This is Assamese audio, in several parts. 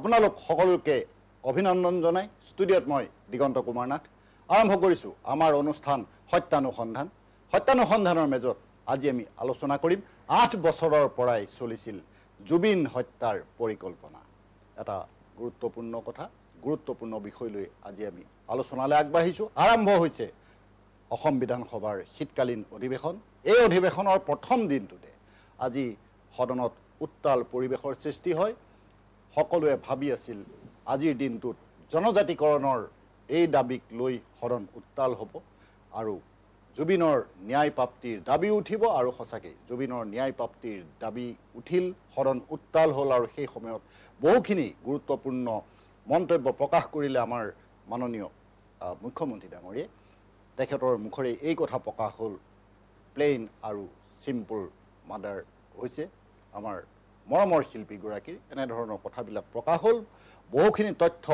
আপোনালোক সকলোকে অভিনন্দন জনাই ষ্টুডিঅ'ত মই দিগন্ত কুমাৰ নাথ আৰম্ভ কৰিছোঁ আমাৰ অনুষ্ঠান সত্যানুসন্ধান। সত্যানুসন্ধানৰ মেজত আজি আমি আলোচনা কৰিম 8 বছৰৰ পৰাই চলিছিল জুবিন হত্যাৰ পৰিকল্পনা। এটা গুৰুত্বপূৰ্ণ কথা, গুৰুত্বপূৰ্ণ বিষয় লৈ আজি আমি আলোচনালৈ আগবাঢ়িছোঁ। আৰম্ভ হৈছে অসম বিধানসভাৰ শীতকালীন অধিৱেশন। এই অধিৱেশনৰ প্ৰথম দিনটোতে আজি সদনত উত্তাল পৰিৱেশৰ সৃষ্টি হয়। সকলোৱে ভাবি আছিল আজিৰ দিনটোত জনজাতিকৰণৰ এই দাবীক লৈ সদন উত্তাল হ'ব আৰু জুবিনৰ ন্যায় প্ৰাপ্তিৰ দাবী উঠিব আৰু সঁচাকৈ জুবিনৰ ন্যায় প্ৰাপ্তিৰ দাবী উঠিল, সদন উত্তাল হ'ল আৰু সেই সময়ত বহুখিনি গুৰুত্বপূৰ্ণ মন্তব্য প্ৰকাশ কৰিলে আমাৰ মাননীয় মুখ্যমন্ত্ৰী ডাঙৰীয়াই। তেখেতৰ মুখৰে এই কথা প্ৰকাশ হ'ল, প্লেইন আৰু চিম্পল মাৰ্ডাৰ হৈছে আমাৰ মৰমৰ শিল্পীগৰাকীৰ, এনেধৰণৰ কথাবিলাক প্ৰকাশ হ'ল। বহুখিনি তথ্য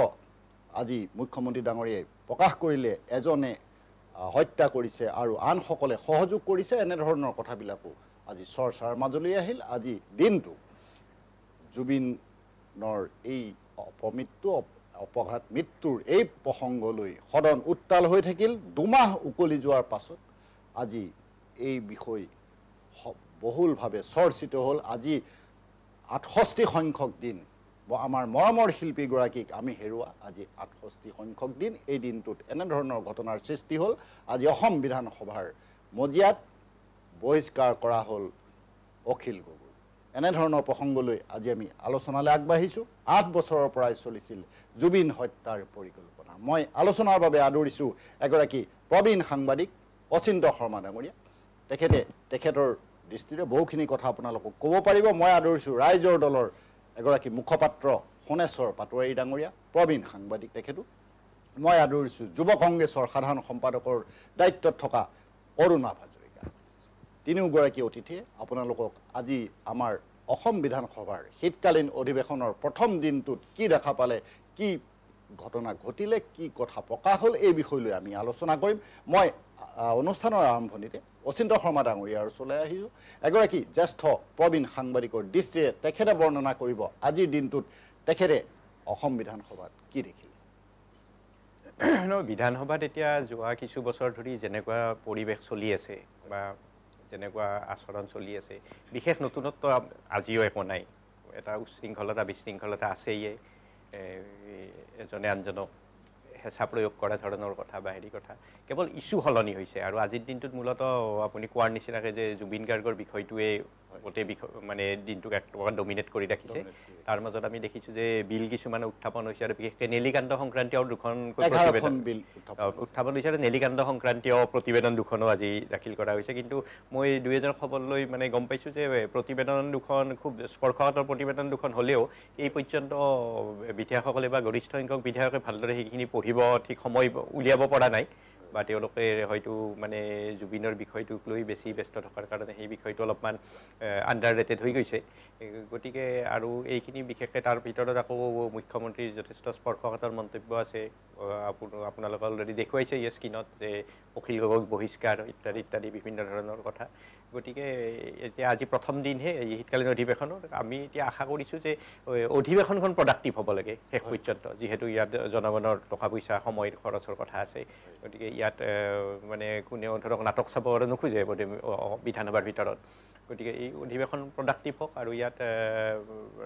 আজি মুখ্যমন্ত্ৰী ডাঙৰীয়াই প্ৰকাশ কৰিলে, এজনে হত্যা কৰিছে আৰু আনসকলে সহযোগ কৰিছে, এনেধৰণৰ কথাবিলাকো আজি চৰ্চাৰ মাজলৈ আহিল। আজি দিনটো জুবিনৰ এই অপঘাত মৃত্যুৰ এই প্ৰসংগলৈ সদন উত্তাল হৈ থাকিল। 2 মাহ উকলি যোৱাৰ পাছত আজি এই বিষয় বহুলভাৱে চৰ্চিত হ'ল। আজি 68 সংখ্যক দিন আমাৰ মৰমৰ শিল্পীগৰাকীক আমি হেৰুওৱা, আজি 68 সংখ্যক দিন। এই দিনটোত এনেধৰণৰ ঘটনাৰ সৃষ্টি হ'ল। আজি অসম বিধানসভাৰ মজিয়াত বহিষ্কাৰ কৰা হ'ল অখিল গগৈ। এনেধৰণৰ প্ৰসংগলৈ আজি আমি আলোচনালৈ আগবাঢ়িছোঁ। 8 বছৰৰ পৰাই চলিছিল জুবিন হত্যাৰ পৰিকল্পনা। মই আলোচনাৰ বাবে আদৰিছোঁ এগৰাকী প্ৰবীণ সাংবাদিক অচিন্ত শৰ্মা ডাঙৰীয়া। তেখেতৰ দৃষ্টিৰে বহুখিনি কথা আপোনালোকক ক'ব পাৰিব। মই আদৰিছোঁ ৰাইজৰ দলৰ এগৰাকী মুখপাত্ৰ সোণেশ্বৰ পাটোৱাৰী ডাঙৰীয়া, প্ৰবীণ সাংবাদিক তেখেতো। মই আদৰিছোঁ যুৱ কংগ্ৰেছৰ সাধাৰণ সম্পাদকৰ দায়িত্বত থকা অৰুণা হাজৰিকা। তিনিওগৰাকী অতিথিয়ে আপোনালোকক আজি আমাৰ অসম বিধানসভাৰ শীতকালীন অধিৱেশনৰ প্ৰথম দিনটোত কি দেখা পালে, কি ঘটনা ঘটিলে, কি কথা প্ৰকাশ হ'ল, এই বিষয় লৈ আমি আলোচনা কৰিম। মই অনুষ্ঠানৰ আৰম্ভণিতে অচিন্ত শৰ্মা ডাঙৰীয়াৰ ওচৰলৈ আহিছোঁ। এগৰাকী জ্যেষ্ঠ প্ৰবীণ সাংবাদিকৰ দৃষ্টিৰে তেখেতে বৰ্ণনা কৰিব আজিৰ দিনটোত তেখেতে অসম বিধানসভাত কি দেখিলে। বিধানসভাত এতিয়া যোৱা কিছু বছৰ ধৰি যেনেকুৱা পৰিৱেশ চলি আছে বা যেনেকুৱা আচৰণ চলি আছে, বিশেষ নতুনত্ব আজিও একো নাই। এটা উচ্ছৃংখলতা বিশৃংখলতা আছেই। এজনে আনজনক হেঁচা প্ৰয়োগ কৰা ধৰণৰ কথা বা হেৰি কথা, কেৱল ইছ্যু সলনি হৈছে। আৰু আজিৰ দিনটোত মূলতঃ আপুনি কোৱাৰ নিচিনাকৈ যে জুবিন গাৰ্গৰ বিষয়টোৱে গোটেই মানে দিনটোক এক প্ৰকাৰ ডমিনেট কৰি ৰাখিছে। তাৰ মাজত আমি দেখিছোঁ যে বিল কিছুমান উত্থাপন হৈছে আৰু বিশেষকৈ নেলিকান্ত সংক্ৰান্তীয় দুখনকৈ প্ৰতিবেদন উত্থাপন হৈছে আৰু নেলিকান্ত সংক্ৰান্তীয় প্ৰতিবেদন দুখনো আজি দাখিল কৰা হৈছে। কিন্তু মই 2-এজন খবৰ লৈ মানে গম পাইছোঁ যে প্ৰতিবেদন দুখন খুব স্পৰ্শকাতৰ প্ৰতিবেদন দুখন হ'লেও এই পৰ্যন্ত বিধায়কসকলে বা গৰিষ্ঠ সংখ্যক বিধায়কে ভালদৰে সেইখিনি পঢ়িব ঠিক সময় উলিয়াব পৰা নাই, বা তেওঁলোকে হয়তো মানে জুবিনৰ বিষয়টোক লৈ বেছি ব্যস্ত থকাৰ কাৰণে সেই বিষয়টো অলপমান আণ্ডাৰ ৰেটেড হৈ গৈছে। গতিকে আৰু এইখিনি বিশেষকৈ তাৰ ভিতৰত আকৌ মুখ্যমন্ত্ৰীৰ যথেষ্ট স্পৰ্শকাতৰ মন্তব্য আছে। আপোনালোকে অলৰেডি দেখুৱাইছে স্ক্ৰীণত যে অখিল গগৈক বহিষ্কাৰ ইত্যাদি ইত্যাদি বিভিন্ন ধৰণৰ কথা। গতিকে এতিয়া আজি প্ৰথম দিনহে এই শীতকালীন অধিৱেশনৰ। আমি এতিয়া আশা কৰিছোঁ যে অধিৱেশনখন প্ৰডাক্টিভ হ'ব লাগে শেষ পৰ্যন্ত, যিহেতু ইয়াত জনগণৰ টকা পইচা সময়ৰ খৰচৰ কথা আছে। গতিকে ইয়াত মানে কোনেও ধৰক নাটক চাব আৰু নোখোজে বিধানসভাৰ ভিতৰত। গতিকে এই অধিৱেশন প্ৰডাক্টিভ হওক আৰু ইয়াত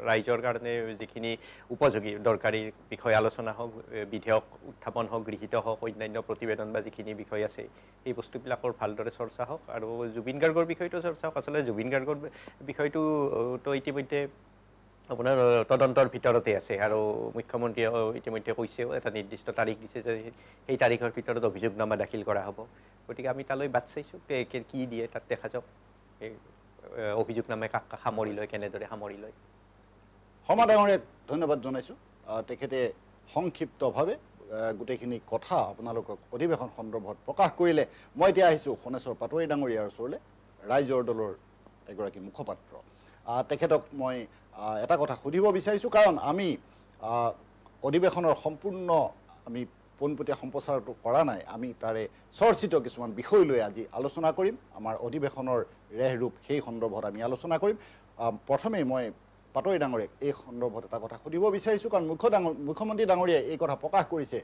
ৰাইজৰ কাৰণে যিখিনি উপযোগী দৰকাৰী বিষয় আলোচনা হওক, বিধেয়ক উত্থাপন হওক, গৃহীত হওক, অন্যান্য প্ৰতিবেদন বা যিখিনি বিষয় আছে এই বস্তুবিলাকৰ ভালদৰে চৰ্চা হওক আৰু জুবিন গাৰ্গৰ বিষয়টো চৰ্চা হওক। আচলতে জুবিন গাৰ্গৰ বিষয়টোতো ইতিমধ্যে আপোনাৰ তদন্তৰ ভিতৰতে আছে আৰু মুখ্যমন্ত্ৰীয়ে ইতিমধ্যে কৈছেও, এটা নিৰ্দিষ্ট তাৰিখ দিছে যে সেই তাৰিখৰ ভিতৰত অভিযোগনামা দাখিল কৰা হ'ব। গতিকে আমি তালৈ বাট চাইছোঁ, কি দিয়ে তাত দেখা যাওক। এই অভিযোগনামাই কাক কাক সামৰি লয়, কেনেদৰে সামৰি লয়। শৰ্মা ডাঙৰীয়াক ধন্যবাদ জনাইছোঁ। তেখেতে সংক্ষিপ্তভাৱে গোটেইখিনি কথা আপোনালোকক অধিৱেশন সন্দৰ্ভত প্ৰকাশ কৰিলে। মই এতিয়া আহিছোঁ সোণেশ্বৰ পাটোৱাৰী ডাঙৰীয়াৰ ওচৰলৈ, ৰাইজৰ দলৰ এগৰাকী মুখপাত্ৰ। তেখেতক মই এটা কথা সুধিব বিচাৰিছোঁ, কাৰণ আমি অধিৱেশনৰ সম্পূৰ্ণ আমি পোনপটীয়া সম্প্ৰচাৰটো কৰা নাই। আমি তাৰে চৰ্চিত কিছুমান বিষয় লৈ আজি আলোচনা কৰিম। আমাৰ অধিৱেশনৰ ৰেহৰূপ সেই সন্দৰ্ভত আমি আলোচনা কৰিম। প্ৰথমেই মই পাটোৱাৰী ডাঙৰীয়াক এই সন্দৰ্ভত এটা কথা সুধিব বিচাৰিছোঁ, কাৰণ মুখ্যমন্ত্ৰী ডাঙৰীয়াই এই কথা প্ৰকাশ কৰিছে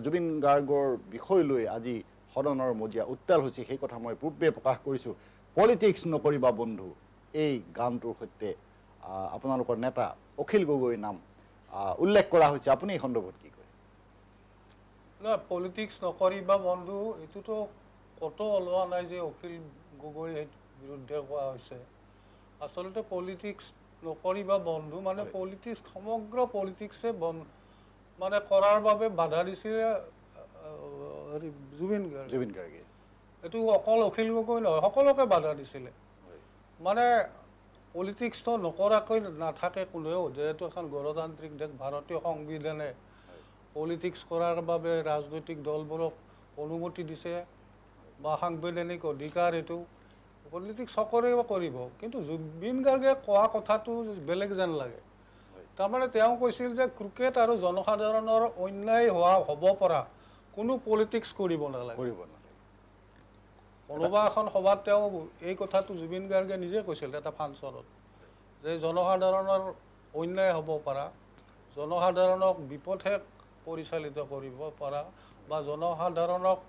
জুবিন গাৰ্গৰ বিষয় লৈ আজি সদনৰ মজিয়া উত্তাল হৈছে। সেই কথা মই পূৰ্বে প্ৰকাশ কৰিছোঁ। পলিটিক্স নকৰিবা বন্ধু এই গানটোৰ সৈতে আপোনালোকৰ নেতা অখিল গগৈৰ নাম উল্লেখ কৰা হৈছে। আপুনি এই সন্দৰ্ভত কি কয়? নহয়, পলিটিক্স নকৰিবা বন্ধু এইটোতো কতো ওলোৱা নাই যে অখিল গগৈৰ বিৰুদ্ধে কোৱা হৈছে। আচলতে পলিটিক্স নকৰিবা বন্ধু মানে পলিটিক্স সমগ্ৰ পলিটিক্সে মানে কৰাৰ বাবে বাধা দিছিলে জুবিন গাৰ্গে। এইটো অকল অখিল গগৈ নহয়, সকলোকে বাধা দিছিলে। মানে পলিটিক্সটো নকৰাকৈ নাথাকে কোনেও, যিহেতু এখন গণতান্ত্ৰিক দেশ। ভাৰতীয় সংবিধানে পলিটিক্স কৰাৰ বাবে ৰাজনৈতিক দলবোৰক অনুমতি দিছে বা সাংবিধানিক অধিকাৰ এইটো। পলিটিক্স সকলোৱে কৰিব, কিন্তু জুবিন গাৰ্গে কোৱা কথাটো বেলেগ যেন লাগে। তাৰমানে তেওঁ কৈছিল যে ক্ৰিকেট আৰু জনসাধাৰণৰ অন্যায় হ'ব পৰা কোনো পলিটিক্স কৰিব নালাগে। কোনোবা এখন সভাত তেওঁ এই কথাটো জুবিন গাৰ্গে নিজে কৈছিল এটা ফাংচনত, যে জনসাধাৰণৰ অন্যায় হ'ব পৰা, জনসাধাৰণক বিপথে পৰিচালিত কৰিব পৰা বা জনসাধাৰণক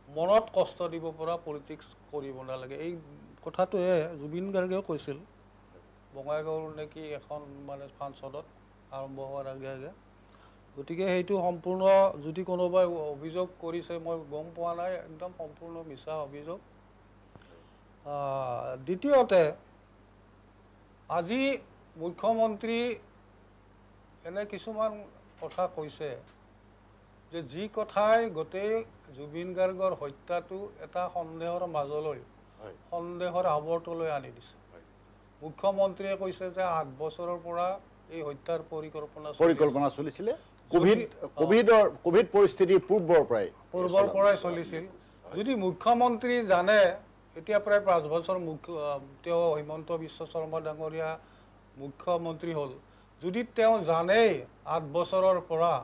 মনত কষ্ট দিব পৰা পলিটিক্স কৰিব নালাগে। এই কথাটোৱে জুবিন গাৰ্গেও কৈছিল বঙাইগাঁৱৰ নেকি এখন মানে ফাংচনত আৰম্ভ হোৱাৰ আগে আগে। গতিকে সেইটো সম্পূৰ্ণ, যদি কোনোবাই অভিযোগ কৰিছে মই গম পোৱা নাই, একদম সম্পূৰ্ণ মিছা অভিযোগ। দ্বিতীয়তে আজি মুখ্যমন্ত্ৰী এনে কিছুমান কথা কৈছে যে যি কথাই গোটেই জুবিন গাৰ্গৰ হত্যাটো এটা সন্দেহৰ মাজলৈ, সন্দেহৰ আৱৰ্তলৈ আনি দিছে। মুখ্যমন্ত্ৰীয়ে কৈছে যে 8 বছৰৰ পৰা এই হত্যাৰ পৰিকল্পনা চলিছিলে, কোভিড পৰিস্থিতিৰ পূৰ্বৰ পৰাই চলিছিল। যদি মুখ্যমন্ত্ৰী জানে, এতিয়া প্ৰায় 5 বছৰ তেওঁ হিমন্ত বিশ্ব শৰ্মা ডাঙৰীয়া মুখ্যমন্ত্ৰী হ'ল, যদি তেওঁ জানেই 8 বছৰৰ পৰা,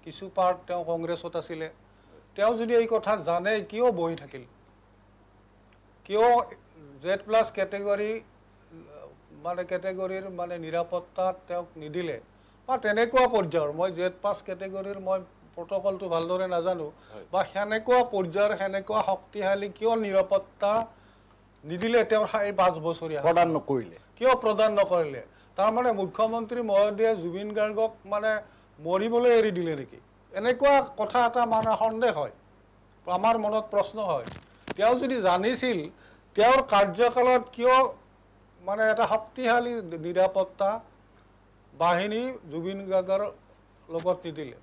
কিছু পাৰ্ট তেওঁ কংগ্ৰেছত আছিলে, তেওঁ যদি এই কথা জানেই কিয় বহি থাকিল? কিয় Z+ কেটেগৰীৰ মানে নিৰাপত্তাত তেওঁক নিদিলে? বা তেনেকুৱা পৰ্যায়ৰ, মই Z+ কেটেগৰীৰ মই প্ৰট'কলটো ভালদৰে নাজানো, বা সেনেকুৱা পৰ্যায়ৰ সেনেকুৱা শক্তিশালী কিয় নিৰাপত্তা নিদিলে? তেওঁৰ এই 5 বছৰীয়া কিয় প্ৰদান নকৰিলে? তাৰমানে মুখ্যমন্ত্ৰী মহোদয়ে জুবিন গাৰ্গক মানে মৰিবলৈ এৰি দিলে নেকি? এনেকুৱা কথা এটা মানে সন্দেহ হয়, আমাৰ মনত প্ৰশ্ন হয়। তেওঁ যদি জানিছিল, তেওঁৰ কাৰ্যকালত কিয় মানে এটা শক্তিশালী নিৰাপত্তা বাহিনী জুবিন গাৰ্গৰ লগত নিদিলে?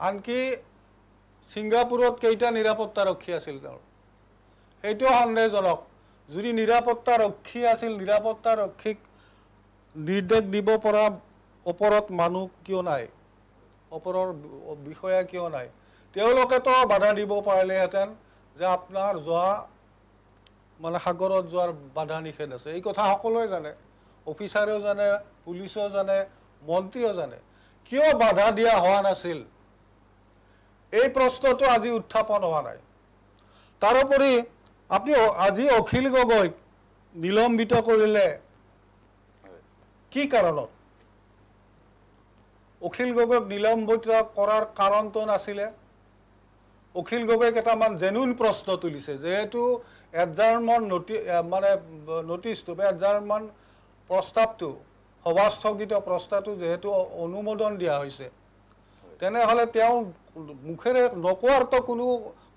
আনকি ছিংগাপুৰত কেইটা নিৰাপত্তাৰক্ষী আছিল তেওঁৰ, সেইটো সন্দেহজনক। যদি নিৰাপত্তাৰক্ষী আছিল, নিৰাপত্তাৰক্ষীক নিৰ্দেশ দিব পৰা ওপৰত মানুহ কিয় নাই? ওপৰৰ বিষয়া কিয় নাই? তেওঁলোকেতো বাধা দিব পাৰিলেহেঁতেন যে আপোনাৰ যোৱা মানে সাগৰত যোৱাৰ বাধা নিষেধ আছে। এই কথা সকলোৱে জানে, অফিচাৰেও জানে, পুলিচেও জানে, মন্ত্ৰীও জানে। কিয় বাধা দিয়া হোৱা নাছিল? এই প্ৰশ্নটো আজি উত্থাপন হোৱা নাই। তাৰোপৰি আপুনি আজি অখিল গগৈক নিলম্বিত কৰিলে কি কাৰণত? অখিল গগৈক নিলম্বিত কৰাৰ কাৰণটো নাছিলে। অখিল গগৈ কেইটামান জেনুইন প্ৰশ্ন তুলিছে, যেহেতু এডজাৰ্ণমেণ্ট নটিচটো বা এডজাৰ্ণমেণ্ট প্ৰস্তাৱটো, সভা স্থগিত প্ৰস্তাৱটো যিহেতু অনুমোদন দিয়া হৈছে, তেনেহ'লে তেওঁ মুখেৰে নকোৱাৰতো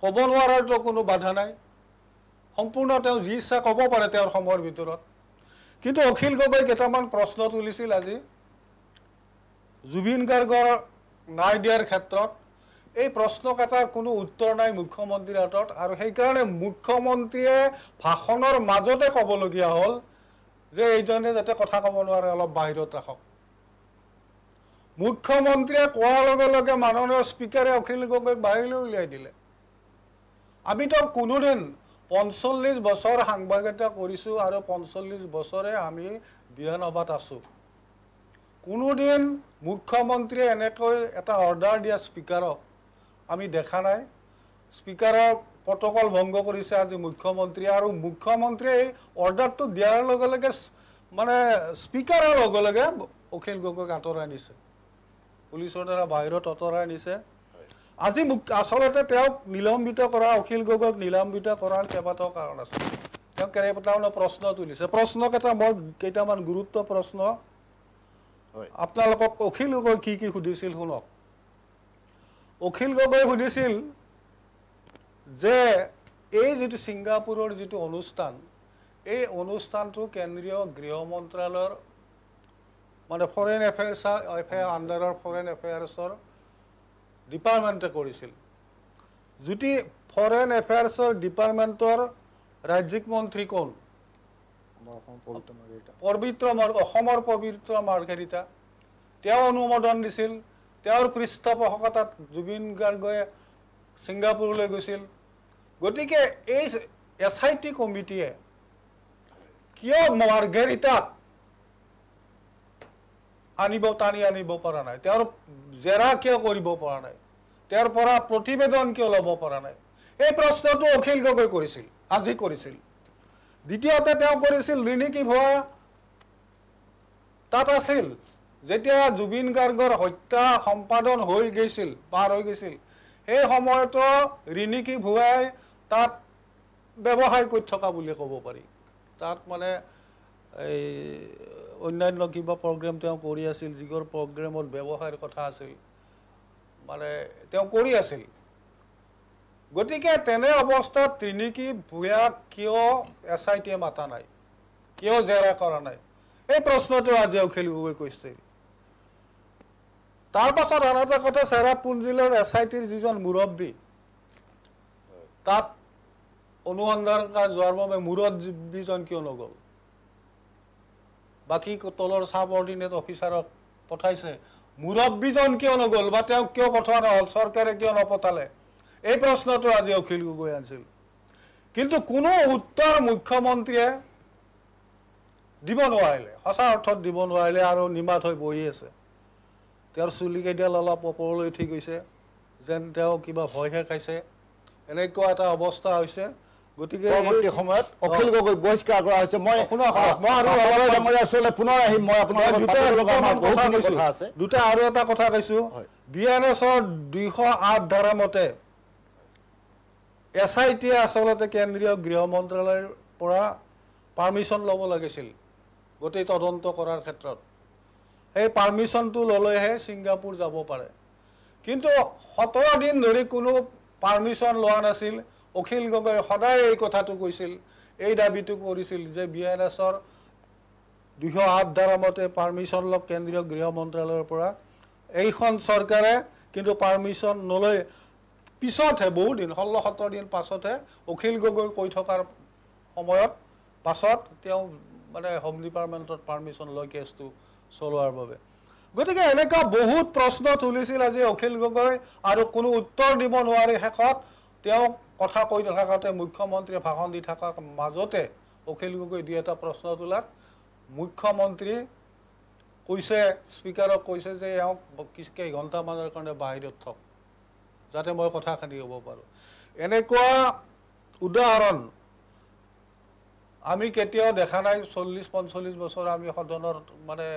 ক'ব নোৱাৰাৰতো কোনো বাধা নাই। সম্পূৰ্ণ তেওঁ যি ইচ্ছা ক'ব পাৰে তেওঁৰ সময়ৰ ভিতৰত। কিন্তু অখিল গগৈ কেইটামান প্ৰশ্ন তুলিছিল আজি জুবিন গাৰ্গৰ ন্যায় দিয়াৰ ক্ষেত্ৰত। এই প্ৰশ্নকেইটাৰ কোনো উত্তৰ নাই মুখ্যমন্ত্ৰীৰ হাতত, আৰু সেইকাৰণে মুখ্যমন্ত্ৰীয়ে ভাষণৰ মাজতে ক'বলগীয়া হ'ল যে এইজনে যাতে কথা ক'ব নোৱাৰে, অলপ বাহিৰত ৰাখক। মুখ্যমন্ত্ৰীয়ে কোৱাৰ লগে লগে মাননীয় স্পীকাৰে অখিল গগৈক বাহিৰলৈ উলিয়াই দিলে। আমিতো কোনোদিন 45 বছৰ সাংবাদিকতা কৰিছোঁ আৰু 45 বছৰে আমি বিধানসভাত আছোঁ। কোনোদিন মুখ্যমন্ত্ৰীয়ে এনেকৈ এটা অৰ্ডাৰ দিয়া স্পীকাৰক আমি দেখা নাই। স্পীকাৰৰ প্ৰট'কল ভংগ কৰিছে আজি মুখ্যমন্ত্ৰীয়ে, আৰু মুখ্যমন্ত্ৰীয়ে এই অৰ্ডাৰটো দিয়াৰ লগে লগে মানে স্পীকাৰৰ লগে লগে অখিল গগৈক আঁতৰাই নিছে, পুলিচৰ দ্বাৰা বাহিৰত আঁতৰাই নিছে। আজি আচলতে তেওঁক নিলম্বিত কৰা, অখিল গগৈক নিলম্বিত কৰাৰ কেইবাটাও কাৰণ আছে। তেওঁ কেইবাটাও প্ৰশ্ন তুলিছে। প্ৰশ্নকেইটা মই কেইটামান গুৰুত্ব প্ৰশ্ন আপোনালোকক অখিল গগৈ কি কি সুধিছিল শুনক। অখিল গগৈ সুধিছিল যে এই যিটো ছিংগাপুৰৰ যিটো অনুষ্ঠান, এই অনুষ্ঠানটো কেন্দ্ৰীয় গৃহ মন্ত্ৰালয়ৰ মানে ফৰেইন এফেয়াৰ্ছ আণ্ডাৰৰ ফৰেইন এফেয়াৰ্ছৰ ডিপাৰ্টমেণ্টে কৰিছিল। যদি ফৰেইন এফেয়াৰ্ছৰ ডিপাৰ্টমেণ্টৰ ৰাজ্যিক মন্ত্ৰী কোন? অসমৰ পবিত্ৰ মাৰ্ঘেৰিটা। তেওঁ অনুমোদন দিছিল। তেওঁৰ পৃষ্ঠপোষকতাত জুবিন গাৰ্গে ছিংগাপুৰলৈ গৈছিল। গতিকে এই SIT কমিটিয়ে কিয় মাৰ্ঘেৰিটাক টানি আনিব পৰা নাই? তেওঁৰ জেৰা কিয় কৰিব পৰা নাই? তেওঁৰ পৰা প্ৰতিবেদন কিয় ল'ব পৰা নাই? এই প্ৰশ্নটো অখিল গগৈ কৰিছিল, আজি কৰিছিল। দ্বিতীয়তে তেওঁ কৰিছিল ৰিণিকী ভুৱা তাত আছিল যেতিয়া জুবিন গাৰ্গৰ হত্যা সম্পাদন হৈ গৈছিল, পাৰ হৈ গৈছিল, সেই সময়তো ৰিণিকী ভুৱাই তাত ব্যৱসায় কৰি থকা বুলি ক'ব পাৰি। তাত মানে এই অন্যান্য কিবা প্ৰগ্ৰেম তেওঁ কৰি আছিল, যিবোৰ প্ৰগ্ৰেমত ব্যৱসায়ৰ কথা আছিল, মানে তেওঁ কৰি আছিল। গতিকে তেনে অৱস্থাত ৰিণিকী ভুৱাক কিয় SITয়ে মাতা নাই, কিয় জেৰা কৰা নাই? এই প্ৰশ্নটো আজি অখিল গগৈ কৈছে। তাৰ পাছত আন এটা কথা, চেৰাপুঞ্জীৰ SITৰ যিজন মুৰব্বী, তাত অনুসন্ধান যোৱাৰ বাবে মুৰব্বীজন কিয় নগ'ল? বাকী তলৰ ছাবঅৰ্ডিনেট অফিচাৰক পঠাইছে, মুৰব্বীজন কিয় নগ'ল বা তেওঁক কিয় পঠোৱা নহ'ল? চৰকাৰে কিয় নপঠালে? এই প্ৰশ্নটো আজি অখিল গগৈ আনিছিল। কিন্তু কোনো উত্তৰ মুখ্যমন্ত্ৰীয়ে দিব নোৱাৰিলে, সঁচা অৰ্থত দিব নোৱাৰিলে, আৰু নিমাত হৈ বহি আছে। তেওঁৰ চুলিকেইডাল অলপ ওপৰলৈ উঠি গৈছে, যেন তেওঁ কিবা ভয়হে খাইছে, এনেকুৱা এটা অৱস্থা হৈছে। গতিকে পৰৱৰ্তী সময়ত অখিল গগৈ বহিষ্কাৰ কৰা হৈছে। মই পুনৰ আহিম। মই দুটা আৰু এটা কথা কৈছো। BNSৰ 208 ধাৰা মতে SITয়ে আচলতে কেন্দ্ৰীয় গৃহ মন্ত্ৰালয়ৰ পৰা পাৰ্মিশ্যন ল'ব লাগিছিল গোটেই তদন্ত কৰাৰ ক্ষেত্ৰত। সেই পাৰ্মিশ্যনটো ল'লেহে ছিংগাপুৰ যাব পাৰে। কিন্তু 17 দিন ধৰি কোনো পাৰ্মিশ্যন লোৱা নাছিল। অখিল গগৈ সদায় এই কথাটো কৈছিল, এই দাবীটো কৰিছিল যে BNSৰ 208 ধাৰা মতে পাৰ্মিশ্যন লওক কেন্দ্ৰীয় গৃহ মন্ত্ৰালয়ৰ পৰা। এইখন চৰকাৰে কিন্তু পাৰ্মিশ্যন নলৈ পিছতহে, বহু দিন 16-17 দিন পাছতহে অখিল গগৈ কৈ থকাৰ সময়ত পাছত তেওঁ মানে হোম ডিপাৰ্টমেণ্টত পাৰ্মিশ্যন লয় কেছটো চলোৱাৰ বাবে। গতিকে এনেকুৱা বহুত প্ৰশ্ন তুলিছিল আজি অখিল গগৈ, আৰু কোনো উত্তৰ দিব নোৱাৰি। শেষত তেওঁ কথা কৈ থাকোঁতে, মুখ্যমন্ত্ৰীয়ে ভাষণ দি থকাৰ মাজতে অখিল গগৈ 2এটা প্ৰশ্ন তোলাত মুখ্যমন্ত্ৰী কৈছে, স্পীকাৰক কৈছে যে এওঁক কেইঘণ্টামানৰ কাৰণে বাহিৰত থওক, যাতে মই কথাখিনি ক'ব পাৰোঁ। এনেকুৱা উদাহৰণ আমি কেতিয়াও দেখা নাই। 40-45 বছৰ আমি সদনৰ মানে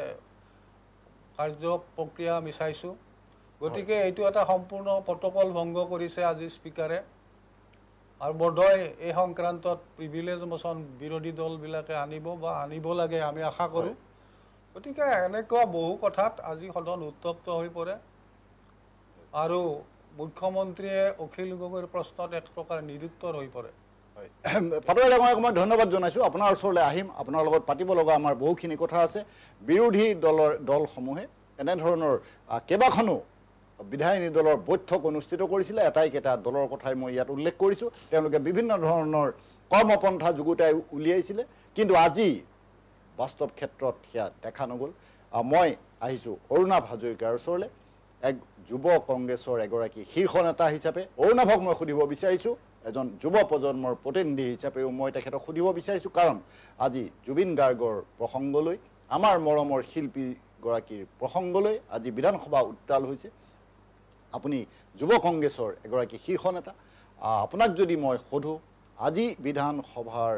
কাৰ্য প্ৰক্ৰিয়া আমি চাইছোঁ। গতিকে এইটো এটা সম্পূৰ্ণ প্ৰট'কল ভংগ কৰিছে আজি স্পীকাৰে। আৰু বোধহয় এই সংক্ৰান্তত প্ৰিভিলেজ মোচন বিৰোধী দলবিলাকে আনিব বা আনিব লাগে, আমি আশা কৰোঁ। গতিকে এনেকুৱা বহু কথাত আজি সদন উত্তপ্ত হৈ পৰে, আৰু মুখ্যমন্ত্ৰীয়ে অখিল গগৈৰ প্ৰশ্নত এক প্ৰকাৰ নিৰুত্তৰ হৈ পৰে। পাটোৱাৰী ডাঙৰীয়াক মই ধন্যবাদ জনাইছোঁ। আপোনাৰ ওচৰলৈ আহিম, আপোনাৰ লগত পাতিব লগা আমাৰ বহুখিনি কথা আছে। বিৰোধী দলসমূহে এনেধৰণৰ কেইবাখনো বিধায়িনী দলৰ বৈঠক অনুষ্ঠিত কৰিছিলে। এটাইকেইটা দলৰ কথাই মই ইয়াত উল্লেখ কৰিছোঁ। তেওঁলোকে বিভিন্ন ধৰণৰ কৰ্মপন্থা যুগুতাই উলিয়াইছিলে, কিন্তু আজি বাস্তৱ ক্ষেত্ৰত সেয়া দেখা নগ'ল। মই আহিছোঁ অৰুণাভ হাজৰিকাৰ ওচৰলৈ, এক যুৱ কংগ্ৰেছৰ এগৰাকী শীৰ্ষ নেতা হিচাপে। অৰুণাভক মই সুধিব বিচাৰিছোঁ, এজন যুৱ প্ৰজন্মৰ প্ৰতিনিধি হিচাপেও মই তেখেতক সুধিব বিচাৰিছোঁ, কাৰণ আজি জুবিন গাৰ্গৰ প্ৰসংগলৈ, আমাৰ মৰমৰ শিল্পীগৰাকীৰ প্ৰসংগলৈ আজি বিধানসভা উত্তাল হৈছে। আপুনি যুৱ কংগ্ৰেছৰ এগৰাকী শীৰ্ষ নেতা। আপোনাক যদি মই সোধোঁ, আজি বিধানসভাৰ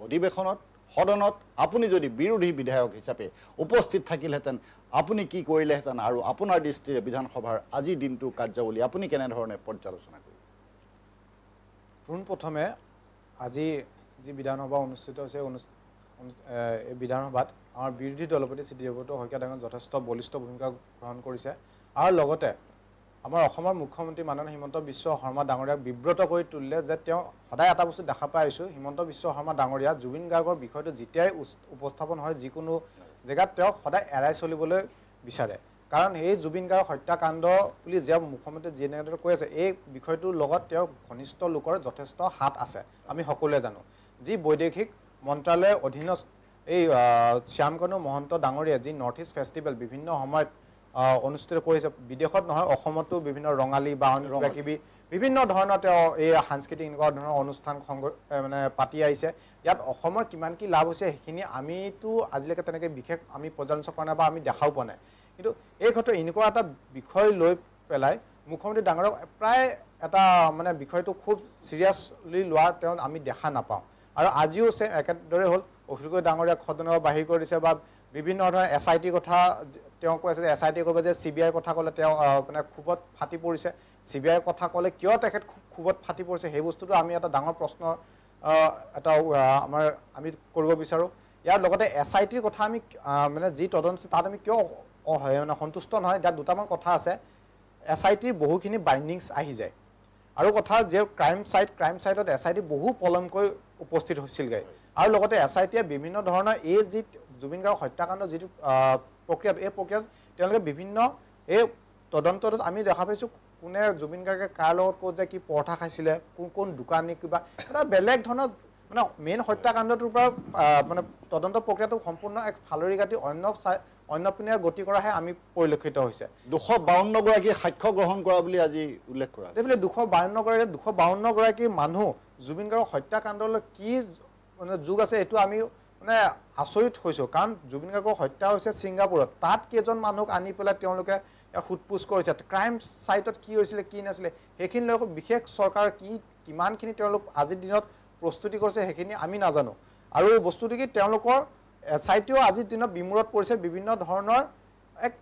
অধিৱেশনত সদনত আপুনি যদি বিৰোধী বিধায়ক হিচাপে উপস্থিত থাকিলহেঁতেন আপুনি কি কৰিলেহেঁতেন আৰু আপোনাৰ দৃষ্টিৰে বিধানসভাৰ আজিৰ দিনটোৰ কাৰ্যাৱলী আপুনি কেনেধৰণে পৰ্যালোচনা কৰিব? পোনপ্ৰথমে আজি যি বিধানসভা অনুষ্ঠিত হৈছে এই বিধানসভাত আমাৰ বিৰোধী দলপতি শ্ৰী দেৱব্ৰত শইকীয়া ডাঙৰীয়াই যথেষ্ট বলিষ্ঠ ভূমিকা গ্ৰহণ কৰিছে আৰু লগতে আমাৰ অসমৰ মুখ্যমন্ত্ৰী মাননীয় হিমন্ত বিশ্ব শৰ্মা ডাঙৰীয়াক বিব্ৰত কৰি তুলিলে যে তেওঁ সদায় এটা বস্তু দেখা পাই আহিছোঁ হিমন্ত বিশ্ব শৰ্মা ডাঙৰীয়া জুবিন গাৰ্গৰ বিষয়টো যেতিয়াই উপস্থাপন হয় যিকোনো জেগাত তেওঁ সদায় এৰাই চলিবলৈ বিচাৰে কাৰণ এই জুবিন গাৰ্গ হত্যাকাণ্ড বুলি যে মুখ্যমন্ত্ৰী যেনেদৰে কৈ আছে এই বিষয়টোৰ লগত তেওঁৰ ঘনিষ্ঠ লোকৰ যথেষ্ট হাত আছে আমি সকলোৱে জানো যি বৈদেশিক মন্ত্ৰালয়ৰ অধীনত এই শ্যামকানু মহন্ত ডাঙৰীয়া যি নৰ্থ ইষ্ট ফেষ্টিভেল বিভিন্ন সময়ত অনুষ্ঠিত কৰিছে বিদেশত নহয় অসমতো বিভিন্ন ৰঙালী বা অন্য কিবি বিভিন্ন ধৰণৰ তেওঁ এই সাংস্কৃতিক এনেকুৱা ধৰণৰ অনুষ্ঠান মানে পাতি আহিছে ইয়াত অসমৰ কিমান কি লাভ হৈছে সেইখিনি আমিতো আজিলৈকে তেনেকৈ বিশেষ আমি পৰ্যালোচনা কৰা নাই বা আমি দেখাও পোৱা নাই কিন্তু এই ক্ষেত্ৰত এনেকুৱা এটা বিষয় লৈ পেলাই মুখ্যমন্ত্ৰী ডাঙৰীয়াক প্ৰায় এটা মানে বিষয়টো খুব চিৰিয়াছলি লোৱা তেওঁ আমি দেখা নাপাওঁ আৰু আজিও একেদৰে হ'ল অখিল গগৈ ডাঙৰীয়াক সদনৰ বাহিৰ কৰি দিছে বা বিভিন্ন ধৰণৰ SIT কথা তেওঁ কৈ আছে যে SIT কৰিব যে CBI কথা ক'লে তেওঁ মানে খুবত ফাটি পৰিছে CBI কথা ক'লে কিয় তেখেত খুবত ফাটি পৰিছে সেই বস্তুটো আমি এটা ডাঙৰ প্ৰশ্ন এটা আমাৰ আমি কৰিব বিচাৰোঁ ইয়াৰ লগতে SITৰ কথা আমি মানে যি তদন্ত তাত আমি কিয় মানে সন্তুষ্ট নহয় ইয়াত দুটামান কথা আছে SITৰ বহুখিনি বাইণ্ডিংছ আহি যায় আৰু কথা যে ক্ৰাইম সাইটত SIT বহু পলমকৈ উপস্থিত হৈছিলগৈ আৰু লগতে SITয়ে বিভিন্ন ধৰণৰ এই যি জুবিন গাৰ্গ হত্যাকাণ্ড যিটো প্ৰক্ৰিয়াত এই প্ৰক্ৰিয়াত তেওঁলোকে বিভিন্ন এই তদন্তত আমি দেখা পাইছোঁ কোনে জুবিন গাৰ্গে কাৰ লগত ক'ত যে কি পৰঠা খাইছিলে কোন দোকানী কিবা এটা বেলেগ ধৰণৰ মানে মেইন হত্যাকাণ্ডটোৰ পৰা মানে তদন্ত প্ৰক্ৰিয়াটো সম্পূৰ্ণ এক ফালৰি কাটি অন্য পিনে গতি কৰাহে আমি পৰিলক্ষিত হৈছে 252 গৰাকী সাক্ষ্য গ্ৰহণ কৰা বুলি আজি উল্লেখ কৰা এইফালে 252 গৰাকী মানুহ জুবিন গাৰ্গ হত্যাকাণ্ডলৈ কি মানে যুগ আছে এইটো আমি মানে আচৰিত হৈছোঁ কাৰণ জুবিন গাৰ্গৰ হত্যা হৈছে ছিংগাপুৰত তাত কেইজন মানুহক আনি পেলাই তেওঁলোকে সোধপোছ কৰিছে ক্ৰাইম সাইটত কি হৈছিলে কি নাছিলে সেইখিনি লৈ বিশেষ চৰকাৰ কিমানখিনি তেওঁলোক আজিৰ দিনত প্ৰস্তুতি কৰিছে সেইখিনি আমি নাজানো আৰু এই বস্তুটো কি তেওঁলোকৰ SITও আজিৰ দিনত বিমূৰত পৰিছে বিভিন্ন ধৰণৰ এক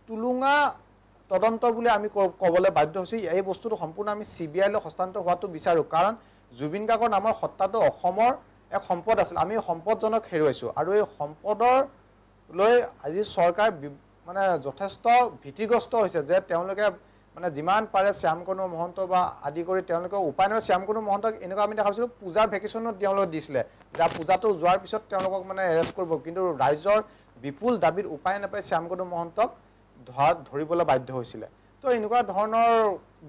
তুলুঙা তদন্ত বুলি আমি ক'বলৈ বাধ্য হৈছোঁ এই বস্তুটো সম্পূৰ্ণ আমি CBI লৈ হস্তান্তৰ হোৱাটো বিচাৰোঁ কাৰণ জুবিন গাৰ্গৰ নামৰ হত্যাটো অসমৰ এক সম্পদ আছিল আমি সম্পদজনক হেৰুৱাইছোঁ আৰু এই সম্পদৰ লৈ আজি চৰকাৰ মানে যথেষ্ট ভীতিগ্ৰস্ত হৈছে যে তেওঁলোকে মানে যিমান পাৰে শ্যামকানু মহন্ত বা আদি কৰি তেওঁলোকে উপায় নহয় শ্যামকানু মহন্তক এনেকুৱা আমি দেখা পাইছিলোঁ পূজাৰ ভেকেশ্যনত তেওঁলোকে দিছিলে যে পূজাটো যোৱাৰ পিছত তেওঁলোকক মানে এৰেষ্ট কৰিব কিন্তু ৰাইজৰ বিপুল দাবীত উপায় নাপাই শ্যামকানু মহন্তক ধৰিবলৈ বাধ্য হৈছিলে তো এনেকুৱা ধৰণৰ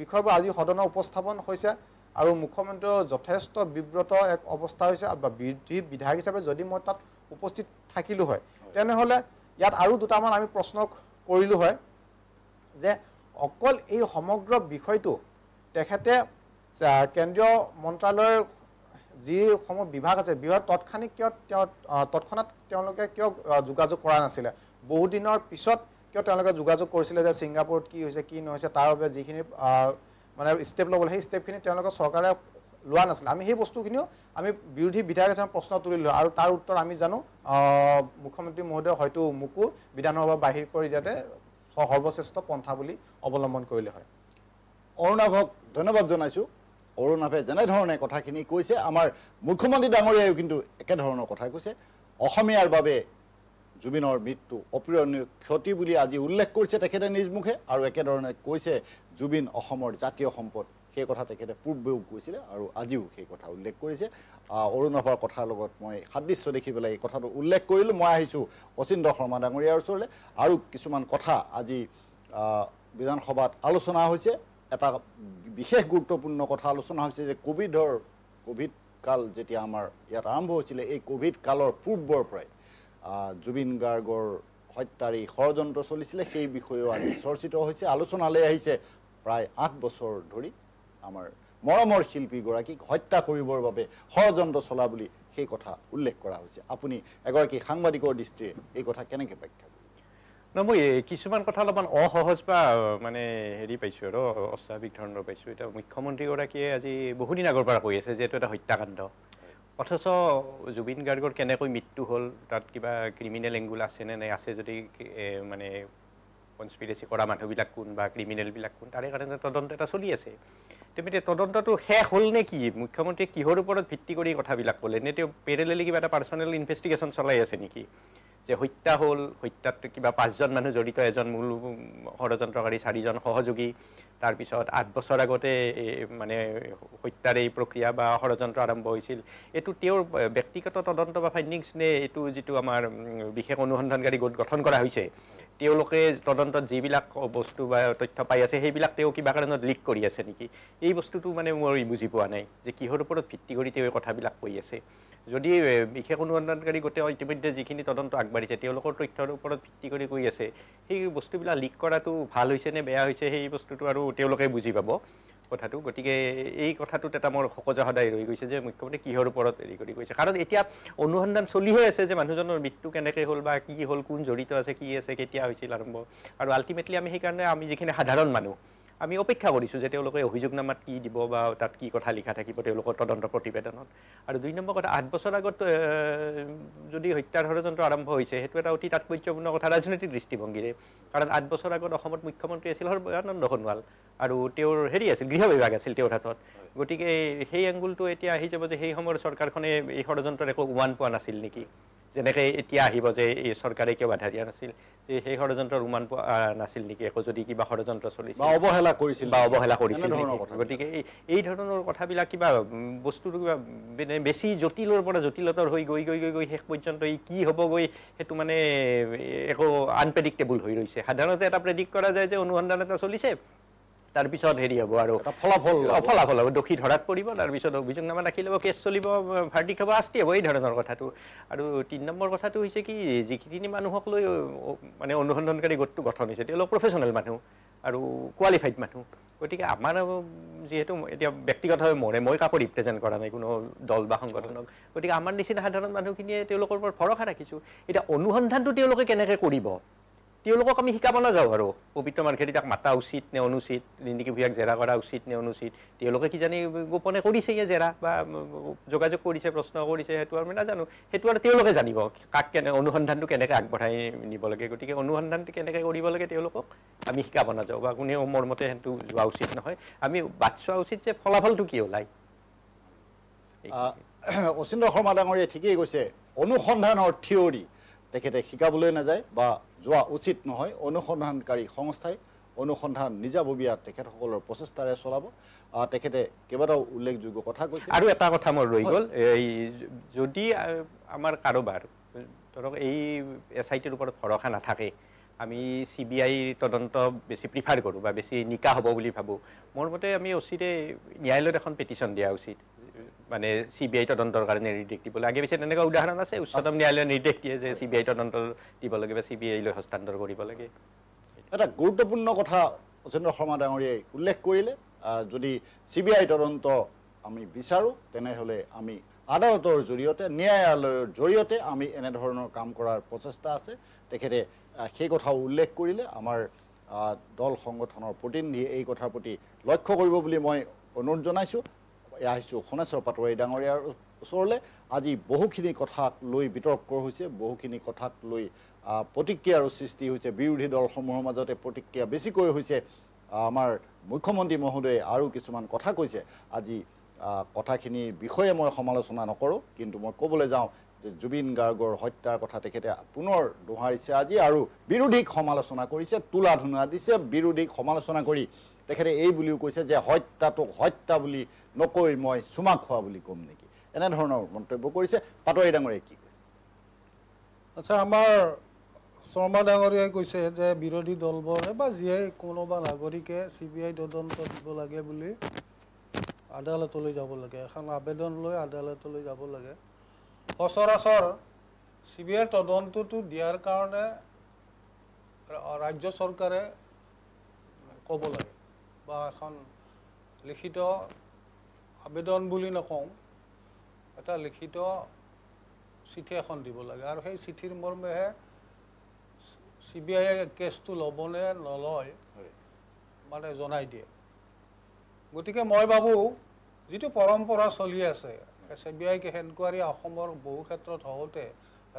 বিষয়বোৰ আজি সদনৰ উপস্থাপন হৈছে আৰু মুখ্যমন্ত্ৰীৰ যথেষ্ট বিব্ৰত এক অৱস্থা হৈছে বা বিৰোধী বিধায়ক হিচাপে যদি মই তাত উপস্থিত থাকিলোঁ হয় তেনেহ'লে ইয়াত আৰু দুটামান আমি প্ৰশ্ন কৰিলোঁ হয় যে অকল এই সমগ্ৰ বিষয়টো তেখেতে কেন্দ্ৰীয় মন্ত্ৰালয়ৰ যিসমূহ বিভাগ আছে বিভাগ তৎক্ষণাত তেওঁলোকে কিয় যোগাযোগ কৰা নাছিলে বহুদিনৰ পিছত কিয় তেওঁলোকে যোগাযোগ কৰিছিলে যে ছিংগাপুৰত কি হৈছে কি নহৈছে তাৰ বাবে যিখিনি মানে ষ্টেপ ল'বলৈ সেই ষ্টেপখিনি তেওঁলোকে চৰকাৰে লোৱা নাছিলে আমি সেই বস্তুখিনিও আমি বিৰোধী বিধায়ক হিচাপে প্ৰশ্ন তুলিলোঁ আৰু তাৰ উত্তৰ আমি জানো মুখ্যমন্ত্ৰী মহোদয় হয়তো মোকো বিধানসভা বাহিৰ কৰি দিয়াতে সৰ্বশ্ৰেষ্ঠ পন্থা বুলি অৱলম্বন কৰিলে হয় অৰুণাভক ধন্যবাদ জনাইছোঁ অৰুণাভে যেনেধৰণে কথাখিনি কৈছে আমাৰ মুখ্যমন্ত্ৰী ডাঙৰীয়ায়ো কিন্তু একেধৰণৰ কথা কৈছে অসমীয়াৰ বাবে জুবিনৰ মৃত্যু অপূৰণীয় ক্ষতি বুলি আজি উল্লেখ কৰিছে তেখেতে নিজ মুখে আৰু একেধৰণে কৈছে জুবিন অসমৰ জাতীয় সম্পদ সেই কথা তেখেতে পূৰ্বেও কৈছিলে আৰু আজিও সেই কথা উল্লেখ কৰিছে অৰুণাভৰ কথাৰ লগত মই সাদৃশ্য দেখি পেলাই এই কথাটো উল্লেখ কৰিলোঁ মই আহিছোঁ অচিন্দ্য শৰ্মা ডাঙৰীয়াৰ ওচৰলৈ আৰু কিছুমান কথা আজি বিধানসভাত আলোচনা হৈছে এটা বিশেষ গুৰুত্বপূৰ্ণ কথা আলোচনা হৈছে যে কোভিড কাল যেতিয়া আমাৰ ইয়াত আৰম্ভ হৈছিলে এই কোভিড কালৰ পূৰ্বৰ পৰাই জুবিন গাৰ্গৰ হত্যাৰ এই ষড়যন্ত্ৰ চলিছিলে সেই বিষয়েও আজি চৰ্চিত হৈছে আলোচনালৈ আহিছে প্ৰায় 8 বছৰ ধৰি আমাৰ মৰমৰ শিল্পীগৰাকীক হত্যা কৰিবৰ বাবে ষড়যন্ত্ৰ চলা বুলি সেই কথা উল্লেখ কৰা হৈছে আপুনি এগৰাকী সাংবাদিকৰ দৃষ্টিৰে এই কথা কেনেকৈ ব্যাখ্যা কৰিব মই কিছুমান কথা অলপমান অসহজ বা মানে হেৰি পাইছোঁ আৰু অস্বাভাৱিক ধৰণৰ পাইছোঁ এতিয়া মুখ্যমন্ত্ৰীগৰাকীয়ে আজি বহুদিন আগৰ পৰা কৈ আছে যে এইটো এটা হত্যাকাণ্ড অথচ জুবিন গাৰ্গৰ কেনেকৈ মৃত্যু হ'ল তাত কিবা ক্ৰিমিনেল এংগুল আছেনে নাই আছে যদি মানে কনস্পিৰেচি কৰা মানুহবিলাক কোন বা ক্ৰিমিনেলবিলাক কোন তাৰে কাৰণে তদন্ত এটা চলি আছে তেমনি তদন্তটো শেষ হ'ল নে কি মুখ্যমন্ত্ৰীয়ে কিহৰ ওপৰত ভিত্তি কৰি কথাবিলাক ক'লে নে তেওঁ পেৰেলেলি কিবা এটা পাৰ্চনেল ইনভেষ্টিগেশ্যন চলাই আছে নেকি যে হত্যা হ'ল হত্যাত কিবা 5জন মানুহ জড়িত এজন মূল ষড়যন্ত্ৰকাৰী 4জন সহযোগী তাৰপিছত 8 বছৰ আগতে মানে হত্যাৰ এই প্ৰক্ৰিয়া বা ষড়যন্ত্ৰ আৰম্ভ হৈছিল এইটো তেওঁৰ ব্যক্তিগত তদন্ত বা ফাইণ্ডিংছ নে এইটো যিটো আমাৰ বিশেষ অনুসন্ধানকাৰী গোট গঠন কৰা হৈছে তেওঁলোকে তদন্তত যিবিলাক বস্তু বা তথ্য পাই আছে সেইবিলাক তেওঁ কিবা কাৰণত লিক কৰি আছে নেকি এই বস্তুটো মানে মই বুজি পোৱা নাই যে কিহৰ ওপৰত ভিত্তি কৰি তেওঁ কথাবিলাক কৈ আছে যদি বিশেষ অনুসন্ধানকাৰী গোটে ইতিমধ্যে যিখিনি তদন্ত আগবাঢ়িছে তেওঁলোকৰ তথ্যৰ ওপৰত ভিত্তি কৰি কৈ আছে সেই বস্তুবিলাক লিক কৰাটো ভাল হৈছে নে বেয়া হৈছে সেই বস্তুটো আৰু তেওঁলোকে বুজি পাব কথাটো গতিকে এই কথাটোত এটা মোৰ সকজা সদায় ৰৈ গৈছে যে মুখ্যমন্ত্ৰী কিহৰ ওপৰত হেৰি কৰি কৈছে কাৰণ এতিয়া অনুসন্ধান চলিহে আছে যে মানুহজনৰ মৃত্যু কেনেকৈ হ'ল বা কি হ'ল কোন জড়িত আছে কি আছে কেতিয়া হৈছিল আৰম্ভ আৰু আল্টিমেটলি আমি সেইকাৰণে আমি যিখিনি সাধাৰণ মানুহ আমি অপেক্ষা কৰিছোঁ যে তেওঁলোকে অভিযোগনামাত কি দিব বা তাত কি কথা লিখা থাকিব তেওঁলোকৰ তদন্ত প্ৰতিবেদনত আৰু 2 নম্বৰ কথা 8 বছৰ আগত যদি হত্যাৰ ষড়যন্ত্ৰ আৰম্ভ হৈছে সেইটো এটা অতি তাৎপৰ্যপূৰ্ণ কথা ৰাজনৈতিক দৃষ্টিভংগীৰে কাৰণ 8 বছৰ আগত অসমত মুখ্যমন্ত্ৰী আছিল সৰ্বানন্দ সোণোৱাল আৰু তেওঁৰ হেৰি আছিল গৃহ বিভাগ আছিল তেওঁৰ হাতত গতিকে সেই এংগুলটো এতিয়া আহি যাব যে সেই সময়ৰ চৰকাৰখনে এই ষড়যন্ত্ৰৰ একো উমান পোৱা নাছিল নেকি যেনেকৈ এতিয়া আহিব যে এই চৰকাৰে কিয় বাধা দিয়া নাছিল যে সেই ষড়যন্ত্ৰৰ উমান পোৱা নাছিল নেকি একো যদি কিবা ষড়যন্ত্ৰ চলিছিল বা অৱহেলা কৰিছিল গতিকে এই ধৰণৰ কথাবিলাক কিবা বস্তুটো কিবা বেছি জটিলৰ পৰা জটিলতৰ হৈ গৈ গৈ গৈ গৈ শেষ পৰ্যন্ত এই কি হ'বগৈ সেইটো মানে একো আনপ্ৰেডিক্টেবল হৈ ৰৈছে সাধাৰণতে এটা প্ৰেডিক্ট কৰা যায় যে অনুসন্ধান এটা চলিছে তাৰপিছত হেৰি হ'ব আৰু ফলাফল হ'ব দোষী ধৰাত পৰিব তাৰপিছত অভিযোগনামা দাখিল হ'ব কেছ চলিব ভাৰ্ডিক্ট হ'ব শাস্তি হ'ব এই ধৰণৰ কথাটো আৰু 3 নম্বৰ কথাটো হৈছে কি যিখিনি মানুহক লৈ মানে অনুসন্ধানকাৰী গোটটো গঠন হৈছে তেওঁলোক প্ৰফেচনেল মানুহ আৰু কোৱালিফাইড মানুহ গতিকে আমাৰ যিহেতু এতিয়া ব্যক্তিগতভাৱে মই কাকো ৰিপ্ৰেজেণ্ট কৰা নাই কোনো দল বা সংগঠনক গতিকে আমাৰ নিচিনা সাধাৰণ মানুহখিনিয়ে তেওঁলোকৰ ওপৰত ভৰসা ৰাখিছোঁ এতিয়া অনুসন্ধানটো তেওঁলোকে কেনেকৈ কৰিব তেওঁলোকক আমি শিকাব নাযাওঁ আৰু পবিত্ৰ মাৰ্ঘেৰিটাক মাতা উচিত নে অনুচিত নিন্দিকি ভূঞাক জেৰা কৰা উচিত নে অনুচিত তেওঁলোকে কিজানি গোপনে কৰিছে জেৰা বা যোগাযোগ কৰিছে প্ৰশ্ন কৰিছে সেইটো আমি নাজানো সেইটো আৰু তেওঁলোকে জানিব কাক অনুসন্ধানটো কেনেকৈ আগবঢ়াই নিব লাগে গতিকে অনুসন্ধানটো কেনেকৈ কৰিব লাগে তেওঁলোকক আমি শিকাব নাযাওঁ বা কোনেও মোৰ মতে সেইটো যোৱা উচিত নহয় আমি বাট চোৱা উচিত যে ফলাফলটো কি ওলায় অচিন্দ্ৰ শৰ্মা ডাঙৰীয়াই ঠিকেই কৈছে অনুসন্ধানৰ থিয়ৰী তেখেতে শিকাবলৈ নাযায় বা যোৱা উচিত নহয় অনুসন্ধানকাৰী সংস্থাই অনুসন্ধান নিজাববীয়া তেখেতসকলৰ প্ৰচেষ্টাৰে চলাব তেখেতে কেইবাটাও উল্লেখযোগ্য কথা কৈছে আৰু এটা কথা মোৰ ৰৈ গ'ল এই যদি আমাৰ কাৰোবাৰ ধৰক এই SITৰ ওপৰত ভৰসা নাথাকে আমি CBI তদন্ত বেছি প্ৰিফাৰ কৰোঁ বা বেছি নিকা হ'ব বুলি ভাবোঁ মোৰ মতে আমি অচিতে ন্যায়ালয়ত এখন পেটিশ্যন দিয়া উচিত মানে CBI তদন্তৰ কাৰণে নিৰ্দেশ দিবলৈ আগে পিছে তেনেকুৱা উদাহৰণ আছে উচ্চতম ন্যায়ালয়ে নিৰ্দেশ দিয়ে যে CBI তদন্ত দিব লাগে বা CBI লৈ হস্তান্তৰ কৰিব লাগে এটা গুৰুত্বপূৰ্ণ কথা অচিন্দ্ৰ শৰ্মা ডাঙৰীয়াই উল্লেখ কৰিলে যদি CBI তদন্ত আমি বিচাৰোঁ তেনেহ'লে আমি আদালতৰ জৰিয়তে ন্যায়ালয়ৰ জৰিয়তে আমি এনেধৰণৰ কাম কৰাৰ প্ৰচেষ্টা আছে তেখেতে সেই কথাও উল্লেখ কৰিলে আমাৰ দল সংগঠনৰ প্ৰতিনিধিয়ে এই কথাৰ প্ৰতি লক্ষ্য কৰিব বুলি মই অনুৰোধ জনাইছোঁ আহিছোঁ সোণেশ্বৰ পাটোৱাৰী ডাঙৰীয়াৰ ওচৰলৈ আজি বহুখিনি কথাক লৈ বিতৰ্ক হৈছে বহুখিনি কথাক লৈ প্ৰতিক্ৰিয়াৰো সৃষ্টি হৈছে বিৰোধী দলসমূহৰ মাজতে প্ৰতিক্ৰিয়া বেছিকৈ হৈছে আমাৰ মুখ্যমন্ত্ৰী মহোদয়ে আৰু কিছুমান কথা কৈছে আজি কথাখিনিৰ বিষয়ে মই সমালোচনা নকৰোঁ কিন্তু মই ক'বলৈ যাওঁ যে জুবিন গাৰ্গৰ হত্যাৰ কথা তেখেতে পুনৰ দোহাৰিছে আজি আৰু বিৰোধীক সমালোচনা কৰিছে তুলা ধুনা দিছে বিৰোধীক সমালোচনা কৰি তেখেতে এই বুলিও কৈছে যে হত্যাটোক হত্যা বুলি নকৈ মই চুমা খোৱা বুলি ক'ম নেকি এনেধৰণৰ মন্তব্য কৰিছে পাটোৱাৰী ডাঙৰীয়াই কি কয় আচ্ছা আমাৰ শৰ্মা ডাঙৰীয়াই কৈছে যে বিৰোধী দলবোৰে বা যিয়ে কোনোবা নাগৰিকে CBI তদন্ত দিব লাগে বুলি আদালতলৈ যাব লাগে এখন আবেদন লৈ আদালতলৈ যাব লাগে সচৰাচৰ CBI তদন্তটো দিয়াৰ কাৰণে ৰাজ্য চৰকাৰে ক'ব লাগে বা এখন লিখিত আবেদন বুলি নকওঁ এটা লিখিত চিঠি এখন দিব লাগে আৰু সেই চিঠিৰ মৰ্মেহে CBI কেছটো ল'বনে নলয় মানে জনাই দিয়ে গতিকে মই ভাবোঁ যিটো পৰম্পৰা চলি আছে CBI এনকুৱাৰী অসমৰ বহু ক্ষেত্ৰত হওঁতে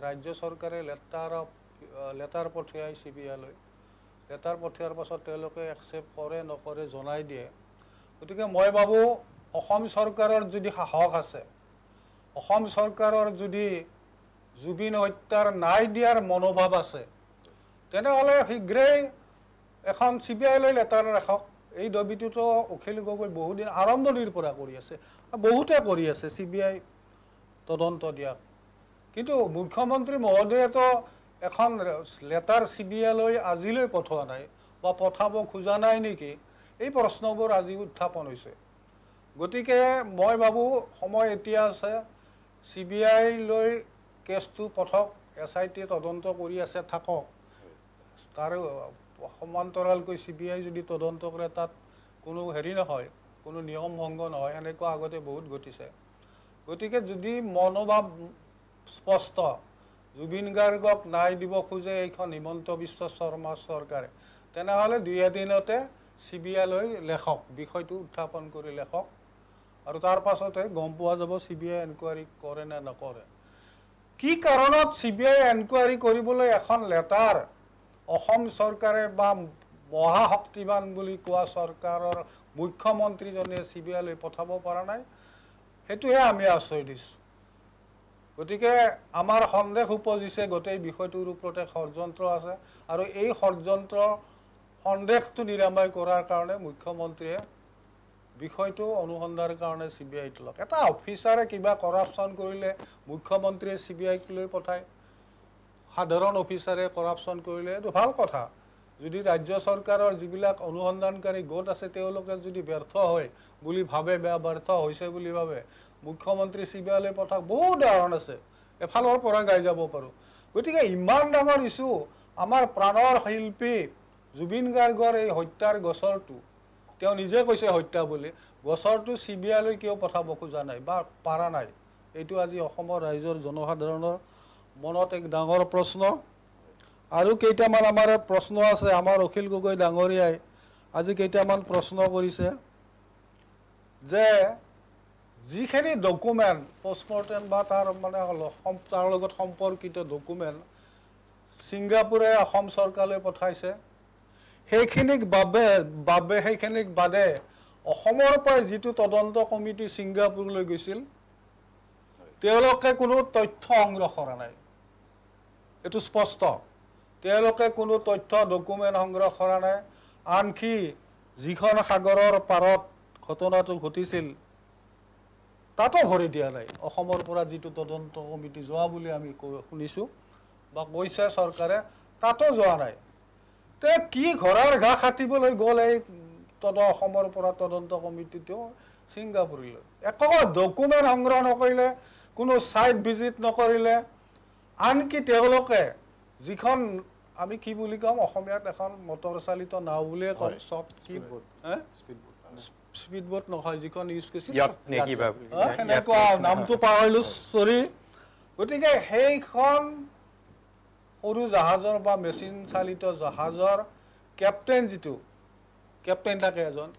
ৰাজ্য চৰকাৰে লেটাৰ পঠিয়াই CBI-লৈ লেটাৰ পঠিওৱাৰ পাছত তেওঁলোকে একচেপ্ট কৰে নকৰে জনাই দিয়ে গতিকে মই ভাবোঁ অসম চৰকাৰৰ যদি সাহস আছে অসম চৰকাৰৰ যদি জুবিন হত্যাৰ নাই দিয়াৰ মনোভাৱ আছে তেনেহ'লে শীঘ্ৰেই এখন CBI-লৈ লেটাৰ ৰাখক এই দাবীটোতো অখিল গগৈ বহুদিন আৰম্ভণিৰ পৰা কৰি আছে বহুতে কৰি আছে CBI তদন্ত দিয়াক কিন্তু মুখ্যমন্ত্ৰী মহোদয়েতো এখন লেটাৰ CBI-লৈ আজিলৈ পঠোৱা নাই বা পঠাব খোজা নাই নেকি এই প্ৰশ্নবোৰ আজি উত্থাপন হৈছে গতিকে মই ভাবোঁ সময় এতিয়া আছে CBI-লৈ কেছটো পঠক SIT তদন্ত কৰি আছে থাকক তাৰ সমান্তৰালকৈ CBI যদি তদন্ত কৰে তাত কোনো হেৰি নহয় কোনো নিয়ম ভংগ নহয় এনেকুৱা আগতে বহুত ঘটিছে গতিকে যদি মনোভাৱ স্পষ্ট জুবিন গাৰ্গক নাই দিব খোজে এইখন হিমন্ত বিশ্ব শৰ্মা চৰকাৰে তেনেহ'লে 2 এদিনতে CBI-লৈ লেখক বিষয়টো উত্থাপন কৰি লেখক আৰু তাৰ পাছতে গম পোৱা যাব CBI এনকুৱাৰী কৰে নে নকৰে কি কাৰণত CBI এনকুৱাৰী কৰিবলৈ এখন লেটাৰ অসম চৰকাৰে বা মহাশক্তিবান বুলি কোৱা চৰকাৰৰ মুখ্যমন্ত্ৰীজনে CBI-লৈ পঠাব পৰা নাই সেইটোহে আমি আশ্ৰয় দিছোঁ গতিকে আমাৰ সন্দেহ উপজিছে গোটেই বিষয়টোৰ ওপৰতে ষড়যন্ত্ৰ আছে আৰু এই ষড়যন্ত্ৰ সন্দেহটো নিৰাময় কৰাৰ কাৰণে মুখ্যমন্ত্ৰীয়ে বিষয়টো অনুসন্ধানৰ কাৰণে CBI-ত লওক এটা অফিচাৰে কিবা কৰাপশ্যন কৰিলে মুখ্যমন্ত্ৰীয়ে CBI-লৈ পঠায় সাধাৰণ অফিচাৰে কৰাপশ্যন কৰিলে এইটো ভাল কথা যদি ৰাজ্য চৰকাৰৰ যিবিলাক অনুসন্ধানকাৰী গোট আছে তেওঁলোকে যদি ব্যৰ্থ হয় বুলি ভাবে বা ব্যৰ্থ হৈছে বুলি ভাবে মুখ্যমন্ত্ৰী CBI-লৈ পঠাক বহুত উদাহৰণ আছে এফালৰ পৰা গাই যাব পাৰোঁ গতিকে ইমান ডাঙৰ ইছ্যু আমাৰ প্ৰাণৰ শিল্পী জুবিন গাৰ্গৰ এই হত্যাৰ গোচৰটো তেওঁ নিজে কৈছে হত্যা বুলি গোচৰটো CBI-লৈ কিয় পঠাব খোজা নাই বা পাৰা নাই এইটো আজি অসমৰ ৰাইজৰ জনসাধাৰণৰ মনত এক ডাঙৰ প্ৰশ্ন আৰু কেইটামান আমাৰ প্ৰশ্ন আছে আমাৰ অখিল গগৈ ডাঙৰীয়াই আজি কেইটামান প্ৰশ্ন কৰিছে যে যিখিনি ডকুমেণ্ট পোষ্টমৰ্টেম বা তাৰ মানে তাৰ লগত সম্পৰ্কিত ডকুমেণ্ট ছিংগাপুৰে অসম চৰকাৰলৈ পঠাইছে সেইখিনিক বাদে অসমৰ পৰা যিটো তদন্ত কমিটি ছিংগাপুৰলৈ গৈছিল তেওঁলোকে কোনো তথ্য সংগ্ৰহ কৰা নাই এইটো স্পষ্ট তেওঁলোকে কোনো তথ্য ডকুমেণ্ট সংগ্ৰহ কৰা নাই আনকি যিখন সাগৰৰ পাৰত ঘটনাটো ঘটিছিল তাতো ভৰি দিয়া নাই অসমৰ পৰা যিটো তদন্ত কমিটি যোৱা বুলি আমি শুনিছোঁ বা কৈছে চৰকাৰে তাতো যোৱা নাই তে কি ঘৰৰ ঘাঁহ কাটিবলৈ গ'ল এই অসমৰ পৰা তদন্ত কমিটিটো ছিংগাপুৰলৈ একো ডকুমেণ্ট সংগ্ৰহ নকৰিলে কোনো ছাইট ভিজিট নকৰিলে আনকি তেওঁলোকে যিখন আমি কি বুলি কম অসমীয়াত এখন মটৰ চালিত নাও বুলিয়ে কম স্পীড বোট নহয় যিখন ইউজ কৰিছিল সেনেকুৱা নামটো পাহৰিলোঁ চৰি গতিকে সেইখন সৰু জাহাজৰ বা মেচিন চালিত জাহাজৰ কেপ্টেইন যিটো কেপ্টেইন থাকে এজন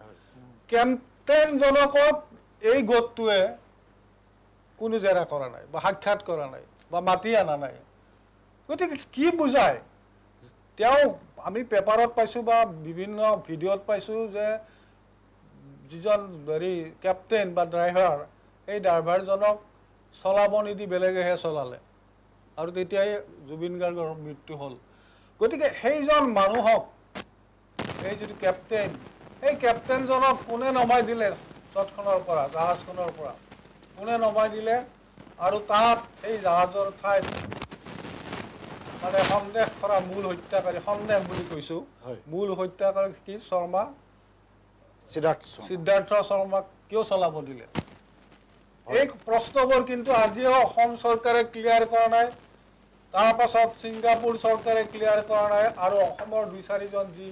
কেপ্টেইনজনকত এই গোটটোৱে কোনো জেৰা কৰা নাই বা সাক্ষাৎ কৰা নাই বা মাতি অনা নাই গতিকে কি বুজায় তেওঁ আমি পেপাৰত পাইছোঁ বা বিভিন্ন ভিডিঅ'ত পাইছোঁ যে যিজন হেৰি কেপ্টেইন বা ড্ৰাইভাৰ এই ড্ৰাইভাৰজনক চলাব নিদি বেলেগেহে চলালে আৰু তেতিয়াই জুবিন গাৰ্গৰ মৃত্যু হ'ল গতিকে সেইজন মানুহক এই যিটো কেপ্টেইন এই কেপ্টেইনজনক কোনে নমাই দিলে তৎক্ষণৰ পৰা জাহাজখনৰ পৰা কোনে নমাই দিলে আৰু তাত এই জাহাজৰ ঠাইত মানে সন্দেহ কৰা মূল হত্যাকাৰী সন্দেহ বুলি কৈছোঁ মূল হত্যাকাৰী কি শৰ্মা সিদ্ধাৰ্থ শৰ্মাক কিয় চলাব দিলে এই প্ৰশ্নবোৰ কিন্তু আজিও অসম চৰকাৰে ক্লিয়াৰ কৰা নাই তাৰ পাছত ছিংগাপুৰ চৰকাৰে ক্লিয়াৰ কৰা নাই আৰু অসমৰ 2-4জন যি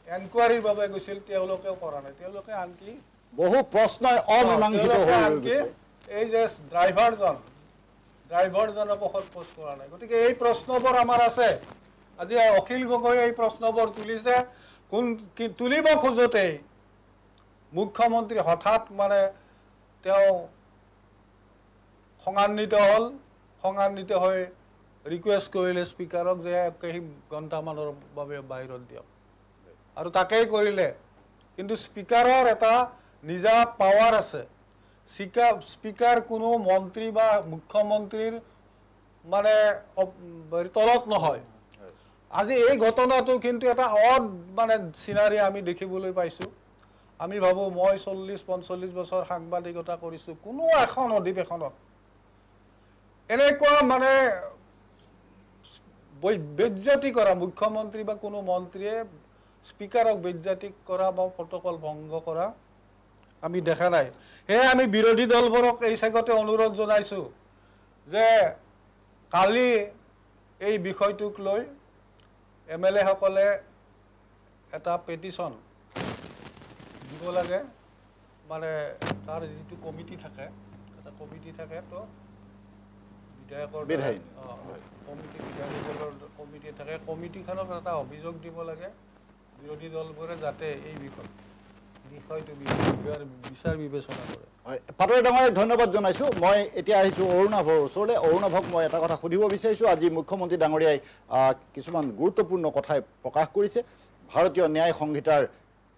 এনকুৱাৰীৰ বাবে গৈছিল তেওঁলোকেও কৰা নাই তেওঁলোকে আনকি বহু প্ৰশ্ন অমীমাংসিত হৈ গৈছে এই যে ড্ৰাইভাৰজনকো সোধপোছ কৰা নাই গতিকে এই প্ৰশ্নবোৰ আমাৰ আছে আজি অখিল গগৈ এই প্ৰশ্নবোৰ তুলিছে তুলিব খোজোতেই মুখ্যমন্ত্ৰী হঠাৎ মানে তেওঁ খঙান্বিত হ'ল খঙান্বিত হৈ ৰিকুৱেষ্ট কৰিলে স্পীকাৰক যে কেই ঘণ্টামানৰ বাবে বাহিৰত দিয়ক আৰু তাকেই কৰিলে কিন্তু স্পীকাৰৰ এটা নিজা পাৱাৰ আছে স্পীকাৰ কোনো মন্ত্ৰী বা মুখ্যমন্ত্ৰীৰ মানে তলত নহয় আজি এই ঘটনাটো কিন্তু এটা অড মানে চিনাৰী আমি দেখিবলৈ পাইছোঁ আমি ভাবোঁ মই 40-45 বছৰ সাংবাদিকতা কৰিছোঁ কোনো এখন অধিৱেশনত এনেকুৱা মানে বেজ্জতি কৰা মুখ্যমন্ত্ৰী বা কোনো মন্ত্ৰীয়ে স্পীকাৰক বেজ্জতি কৰা বা প্ৰট'কল ভংগ কৰা আমি দেখা নাই সেয়ে আমি বিৰোধী দলবোৰক এই চেগতে অনুৰোধ জনাইছোঁ যে কালি এই বিষয়টোক লৈ MLA সকলে এটা পেটিশ্যন দিব লাগে মানে তাৰ যিটো কমিটি থাকে এটা কমিটি থাকে তো বিধায়কৰ কমিটি থাকে কমিটিখনক এটা অভিযোগ দিব লাগে বিৰোধী দলবোৰে যাতে এই বিষয়টো বিচাৰ বিবেচনা কৰে পাটোৱাৰী ডাঙৰীয়াক ধন্যবাদ জনাইছোঁ মই এতিয়া আহিছোঁ অৰুণাভৰ ওচৰলৈ অৰুণাভক মই এটা কথা সুধিব বিচাৰিছোঁ আজি মুখ্যমন্ত্ৰী ডাঙৰীয়াই কিছুমান গুৰুত্বপূৰ্ণ কথাই প্ৰকাশ কৰিছে ভাৰতীয় ন্যায় সংহিতাৰ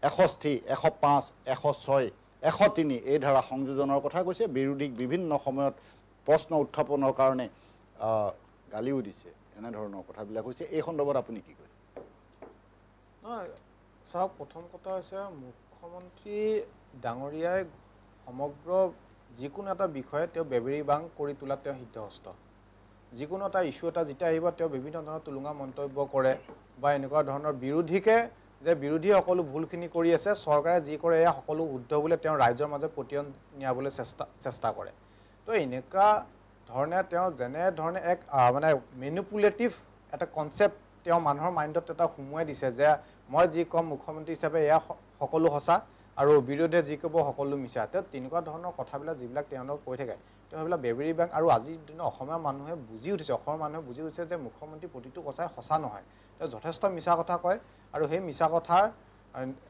61, 105, 106, 103 এই ধাৰা সংযোজনৰ কথা কৈছে বিৰোধীক বিভিন্ন সময়ত প্ৰশ্ন উত্থাপনৰ কাৰণে গালিও দিছে এনেধৰণৰ কথাবিলাক হৈছে এই সন্দৰ্ভত আপুনি কি কয় চাওক প্ৰথম কথা হৈছে মুখ্যমন্ত্ৰী ডাঙৰীয়াই সমগ্ৰ যিকোনো এটা বিষয়ে তেওঁ বেবেৰী বাং কৰি তোলাত তেওঁ সিদ্ধহস্ত যিকোনো এটা ইস্যু এটা যেতিয়া আহিব তেওঁ বিভিন্ন ধৰণৰ তুলুঙা মন্তব্য কৰে বা এনেকুৱা ধৰণৰ বিৰোধীকে যে বিৰোধী সকলো ভুলখিনি কৰি আছে চৰকাৰে যি কৰে এয়া সকলো শুদ্ধ বুলি তেওঁ ৰাইজৰ মাজত প্ৰতিয়ন নিয়াবলৈ চেষ্টা কৰে তো এনেকুৱা ধৰণে তেওঁ যেনে ধৰণে এক মানে মেনিপুলেটিভ এটা কনচেপ্ট তেওঁ মানুহৰ মাইণ্ডত এটা সুমুৱাই দিছে যে মই যি কম মুখ্যমন্ত্ৰী হিচাপে এয়া সকলো সঁচা আৰু বিৰোধে যি ক'ব সকলো মিছা তেওঁ তেনেকুৱা ধৰণৰ কথাবিলাক যিবিলাক তেওঁলোকে কৈ থাকে তেওঁ সেইবিলাক বেবেৰী বেংক আৰু আজিৰ দিনত অসমীয়া মানুহে বুজি উঠিছে অসমৰ মানুহে বুজি উঠিছে যে মুখ্যমন্ত্ৰী প্ৰতিটো কথাই সঁচা নহয় তেওঁ যথেষ্ট মিছা কথা কয় আৰু সেই মিছা কথাৰ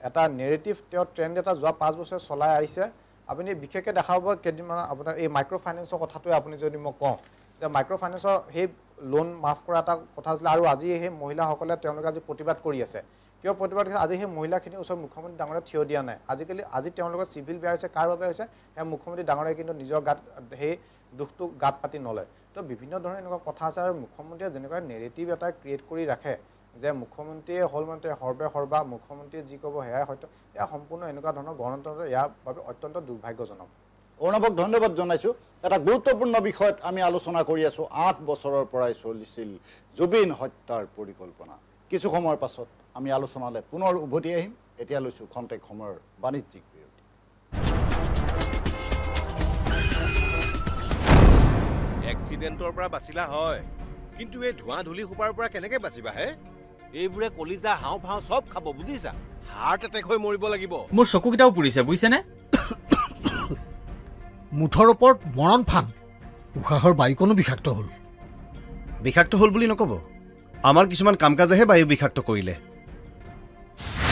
এটা নেৰেটিভ তেওঁ ট্ৰেণ্ড এটা যোৱা 5 বছৰ চলাই আহিছে আপুনি বিশেষকৈ দেখা পাব কেইদিনমান আপোনাৰ এই মাইক্ৰ' ফাইনেন্সৰ কথাটোৱে আপুনি যদি মই কওঁ যে মাইক্ৰ' ফাইনেন্সৰ সেই লোন মাফ কৰা এটা কথা আছিলে আৰু আজি সেই মহিলাসকলে তেওঁলোকে আজি প্ৰতিবাদ কৰি আছে কিয় প্ৰতিবাদ কৰিছে আজি সেই মহিলাখিনিৰ ওচৰত মুখ্যমন্ত্ৰী ডাঙৰীয়া থিয় দিয়া নাই আজি তেওঁলোকৰ চিভিল বেয়া হৈছে কাৰ বাবে হৈছে সেই মুখ্যমন্ত্ৰী ডাঙৰীয়াই কিন্তু নিজৰ গাত সেই দুখটো গাত পাতি নলয় তো বিভিন্ন ধৰণৰ এনেকুৱা কথা আছে আৰু মুখ্যমন্ত্ৰীয়ে যেনেকুৱা নেৰেটিভ এটা ক্ৰিয়েট কৰি ৰাখে যে মুখ্যমন্ত্ৰীয়ে হ'ল মানে সৰ্বা মুখ্যমন্ত্ৰীয়ে যি ক'ব সেয়াই হয়তো এয়া সম্পূৰ্ণ এনেকুৱা ধৰণৰ গণতন্ত্ৰ ইয়াৰ বাবে অত্যন্ত দুৰ্ভাগ্যজনক অৰ্ণৱক ধন্যবাদ জনাইছোঁ এটা গুৰুত্বপূৰ্ণ বিষয়ত আমি আলোচনা কৰি আছোঁ 8 বছৰৰ পৰাই চলিছিল জুবিন হত্যাৰ পৰিকল্পনা কিছু সময়ৰ পাছত আমি আলোচনালৈ পুনৰ উভতি আহিম এতিয়া লৈছোঁ খন্তেক সময়ৰ বাণিজ্যিক বিৰতি এক্সিডেণ্টৰ পৰা বাচিলা হয় কিন্তু এই ধোঁৱা ধূলি সোপাৰ পৰা কেনেকৈ বাচিবা হে এইবোৰে কলিজা হাওঁফাওঁ চব খাব বুজিছা হাৰ্ট এটেক হৈ মৰিব লাগিব মোৰ চকুকেইটাও পুৰিছে বুজিছেনে মুঠৰ ওপৰত মৰণ ফান উশাহৰ বায়ুকণো বিষাক্ত হ'ল বুলি নক'ব আমাৰ কিছুমান কাম কাজেহে বায়ু বিষাক্ত কৰিলে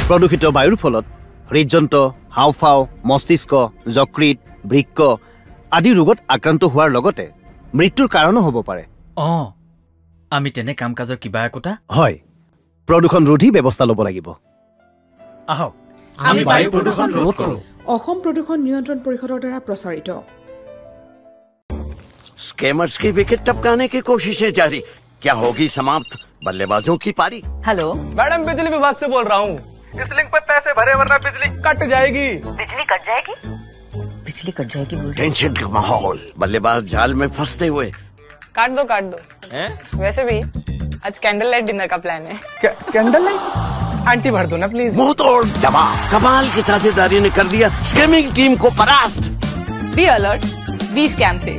প্ৰদূষিত বায়ুৰ ফলত হৃদযন্ত্ৰ হাওঁফাওঁ মস্তিষ্ক যকৃত বৃক্ক আদি ৰোগত আক্ৰান্ত হোৱাৰ লগতে মৃত্যুৰ কাৰণো হ'ব পাৰে আমি তেনে কাম কাজৰ কিবা একোটা হয় প্ৰদূষণ ৰোধী ব্যৱস্থা ল'ব লাগিব আহক আমি বায়ু প্ৰদূষণ ৰোধ কৰোঁ অসম প্ৰদূষণ নিয়ন্ত্ৰণ পৰিষদৰ দ্বাৰা প্ৰচাৰিত स्कैमर्स की विकेट टपकाने की कोशिशें जारी क्या होगी समाप्त बल्लेबाजों की पारी हेलो मैडम बिजली विभाग से बोल रहा हूँ इस लिंक पे पैसे भरे वरना बिजली कट जाएगी बिजली कट जाएगी टेंशन का माहौल बल्लेबाज जाल में फंसते हुए काट दो वैसे भी आज कैंडल लाइट डिनर का प्लान है कैंडल लाइट आंटी भर दो ना प्लीज मुंह तोड़ जवाब कमाल की साझेदारी ने कर दिया स्कैमिंग टीम को परास्त बी अलर्ट बी स्कैम से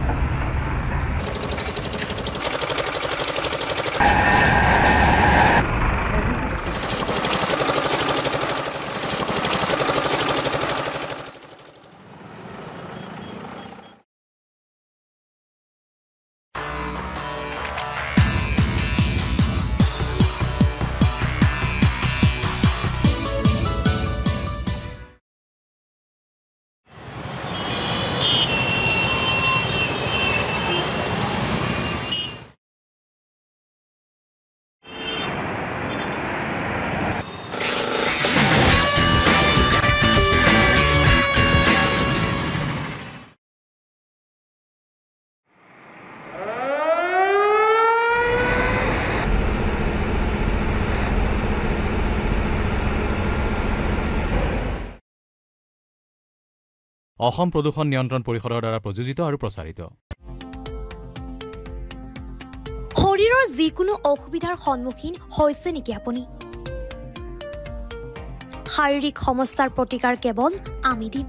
অসম প্ৰদূষণ নিয়ন্ত্ৰণ পৰিষদৰ দ্বাৰা প্ৰযোজিত আৰু প্ৰচাৰিত। শৰীৰৰ যিকোনো অসুবিধাৰ সন্মুখীন হৈছে নেকি আপুনি? শাৰীৰিক সমস্যাৰ প্ৰতিকাৰ কেৱল আমি দিম।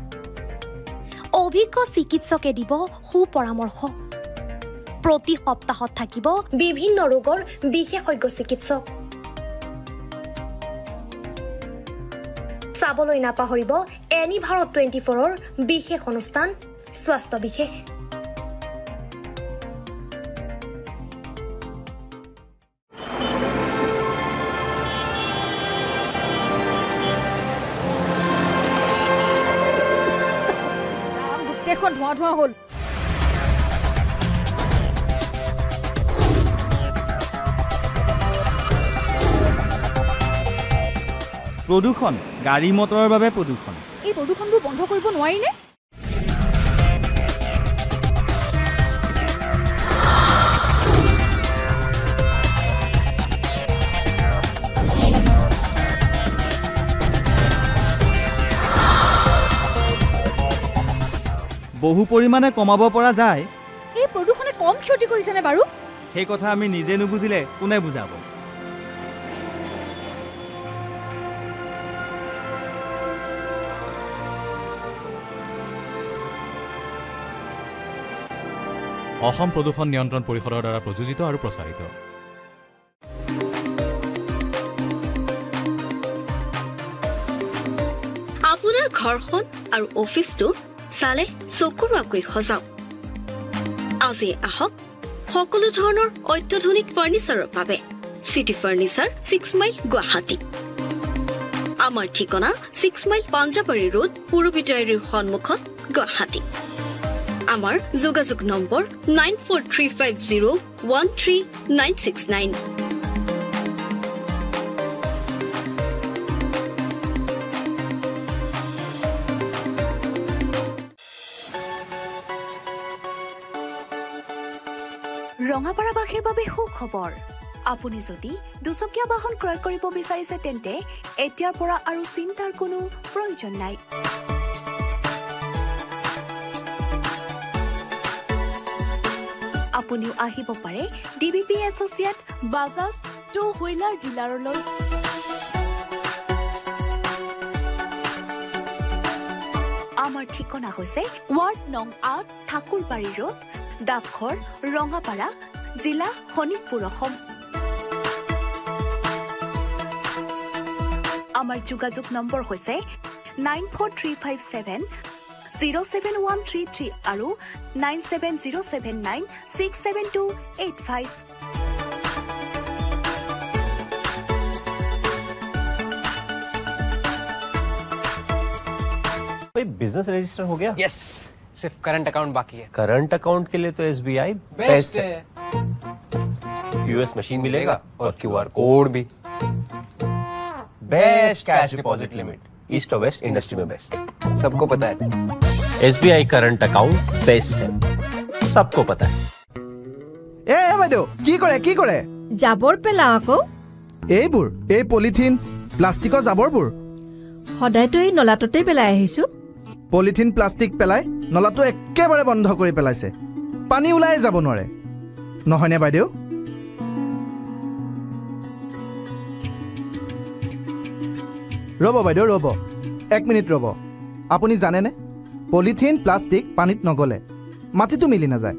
অভিজ্ঞ চিকিৎসকে দিব সুপৰামৰ্শ। প্ৰতি সপ্তাহত থাকিব বিভিন্ন ৰোগৰ বিশেষজ্ঞ চিকিৎসক। চাবলৈ নাপাহৰিব এনি ভাৰত 24ৰ বিশেষ অনুষ্ঠান স্বাস্থ্য বিশেষ। গোটেইখন ধোঁৱা ধোঁৱা হ'ল। প্ৰদূষণ, গাড়ী মটৰৰ বাবে প্ৰদূষণ। এই প্ৰদূষণবোৰ বন্ধ কৰিব নোৱাৰিনে? বহু পৰিমাণে কমাব পৰা যায়। এই প্ৰদূষণে কম ক্ষতি কৰিছেনে বাৰু? সেই কথা আমি নিজে নুবুজিলে কোনে বুজাব? অসম প্ৰদূষণ নিয়ন্ত্ৰণ পৰিষদৰ দ্বাৰা প্ৰযোজিত আৰু প্ৰচাৰিত। আপোনাৰ ঘৰখন আৰু অফিচটো চালে চকুৰোৱাকৈ সজাওক। আজি আহক সকলো ধৰণৰ অত্যাধুনিক ফাৰ্নিচাৰৰ বাবে চিটি ফাৰ্নিচাৰ 6 মাইল গুৱাহাটী। আমাৰ ঠিকনা 6 মাইল পাঞ্জাবাৰী ৰোড পুৰবী ডায়েৰীৰ সন্মুখত গুৱাহাটী। আমাৰ যোগাযোগ নম্বৰ 9435013969। ৰঙাপাৰাবাসীৰ বাবে সুখবৰ। আপুনি যদি দুচকীয়া বাহন ক্ৰয় কৰিব বিচাৰিছে তেন্তে এতিয়াৰ পৰা আৰু চিন্তাৰ কোনো প্ৰয়োজন নাই। আপুনিও আহিব পাৰে DBP associate Bajaj two wheeler ডিলাৰলৈ। আমাৰ ঠিকনা হৈছে ৱাৰ্ড নং ৮ ঠাকুৰবাৰী ৰোড, ডাকঘৰ ৰঙাপাৰা, জিলা শোণিতপুৰ, অসম। আমাৰ যোগাযোগ নম্বৰ হৈছে 9435707133 আৰু 9707967285। बिजनेस रजिस्टर हो गया? यस, सिर्फ करंट अकाउंट बाकी है। करंट अकाउंट के लिए तो SBI बेस्ट है। यूएस मशीन मिलेगा और QR कोड भी। Best cash deposit limit east और वेस्ट इंडस्ट्री में बेस्ट, सबको पता है। SBI करंट अकाउंट बेस्ट है, सबको पता है। ए বাইদেউ কি কৰে জাবৰ পেলা আকৌ। এইবোৰ এই পলিথিন প্লাষ্টিকৰ জাবৰবোৰ সদায়তো এই নলাটোতে পেলাই আহিছো। পলিথিন প্লাষ্টিক পেলাই নলাটো একেবাৰে বন্ধ কৰি পেলাইছে, পানী ওলাই যাব নোৱাৰে, নহয়নে বাইদেউ? ৰ'ব বাইদেউ ৰ'ব, 1 মিনিট ৰ'ব। আপুনি জানেনে পলিথিন প্লাষ্টিক পানীত নগলে মাটিটো মিলি নাযায়।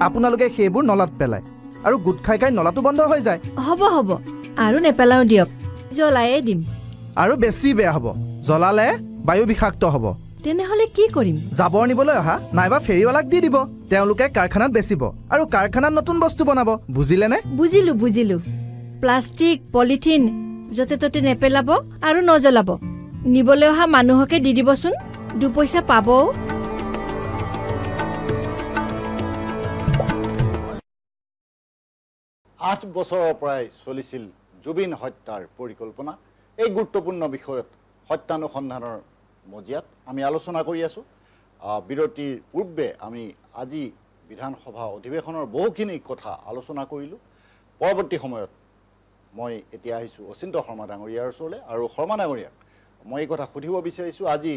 আপোনালোকে সেইবোৰ নলাত পেলায় আৰু গোট খাই নলাটো বন্ধ হৈ যায়। হ'ব আৰু নেপেলাও দিয়ক, জ্বলায়ে দিম। আৰু বেছি বেয়া হ'ব, জ্বলালে বায়ু বিষাক্ত হ'ব। তেনেহ'লে কি কৰিম? জাবৰ নিবলৈ অহা নাইবা ফেৰীৱালাক দি দিব, তেওঁলোকে কাৰখানাত বেচিব আৰু কাৰখানাত নতুন বস্তু বনাব। বুজিলেনে? বুজিলো। প্লাষ্টিক পলিথিন য'তে ত'তে নেপেলাব আৰু নজ্বলাব। নিবলৈ অহা মানুহকে দি দিবচোন, 2 পইচা পাব। আঠ বছৰৰ পৰাই চলিছিল জুবিন হত্যাৰ পৰিকল্পনা। এই গুৰুত্বপূৰ্ণ বিষয়ত সত্যানুসন্ধানৰ মজিয়াত আমি আলোচনা কৰি আছোঁ। বিৰতিৰ পূৰ্বে আমি আজি বিধানসভা অধিৱেশনৰ বহুখিনি কথা আলোচনা কৰিলোঁ। পৰৱৰ্তী সময়ত মই এতিয়া আহিছোঁ অচিন্ত শৰ্মা ডাঙৰীয়াৰ ওচৰলৈ, আৰু শৰ্মা ডাঙৰীয়াক মই এই কথা সুধিব বিচাৰিছোঁ, আজি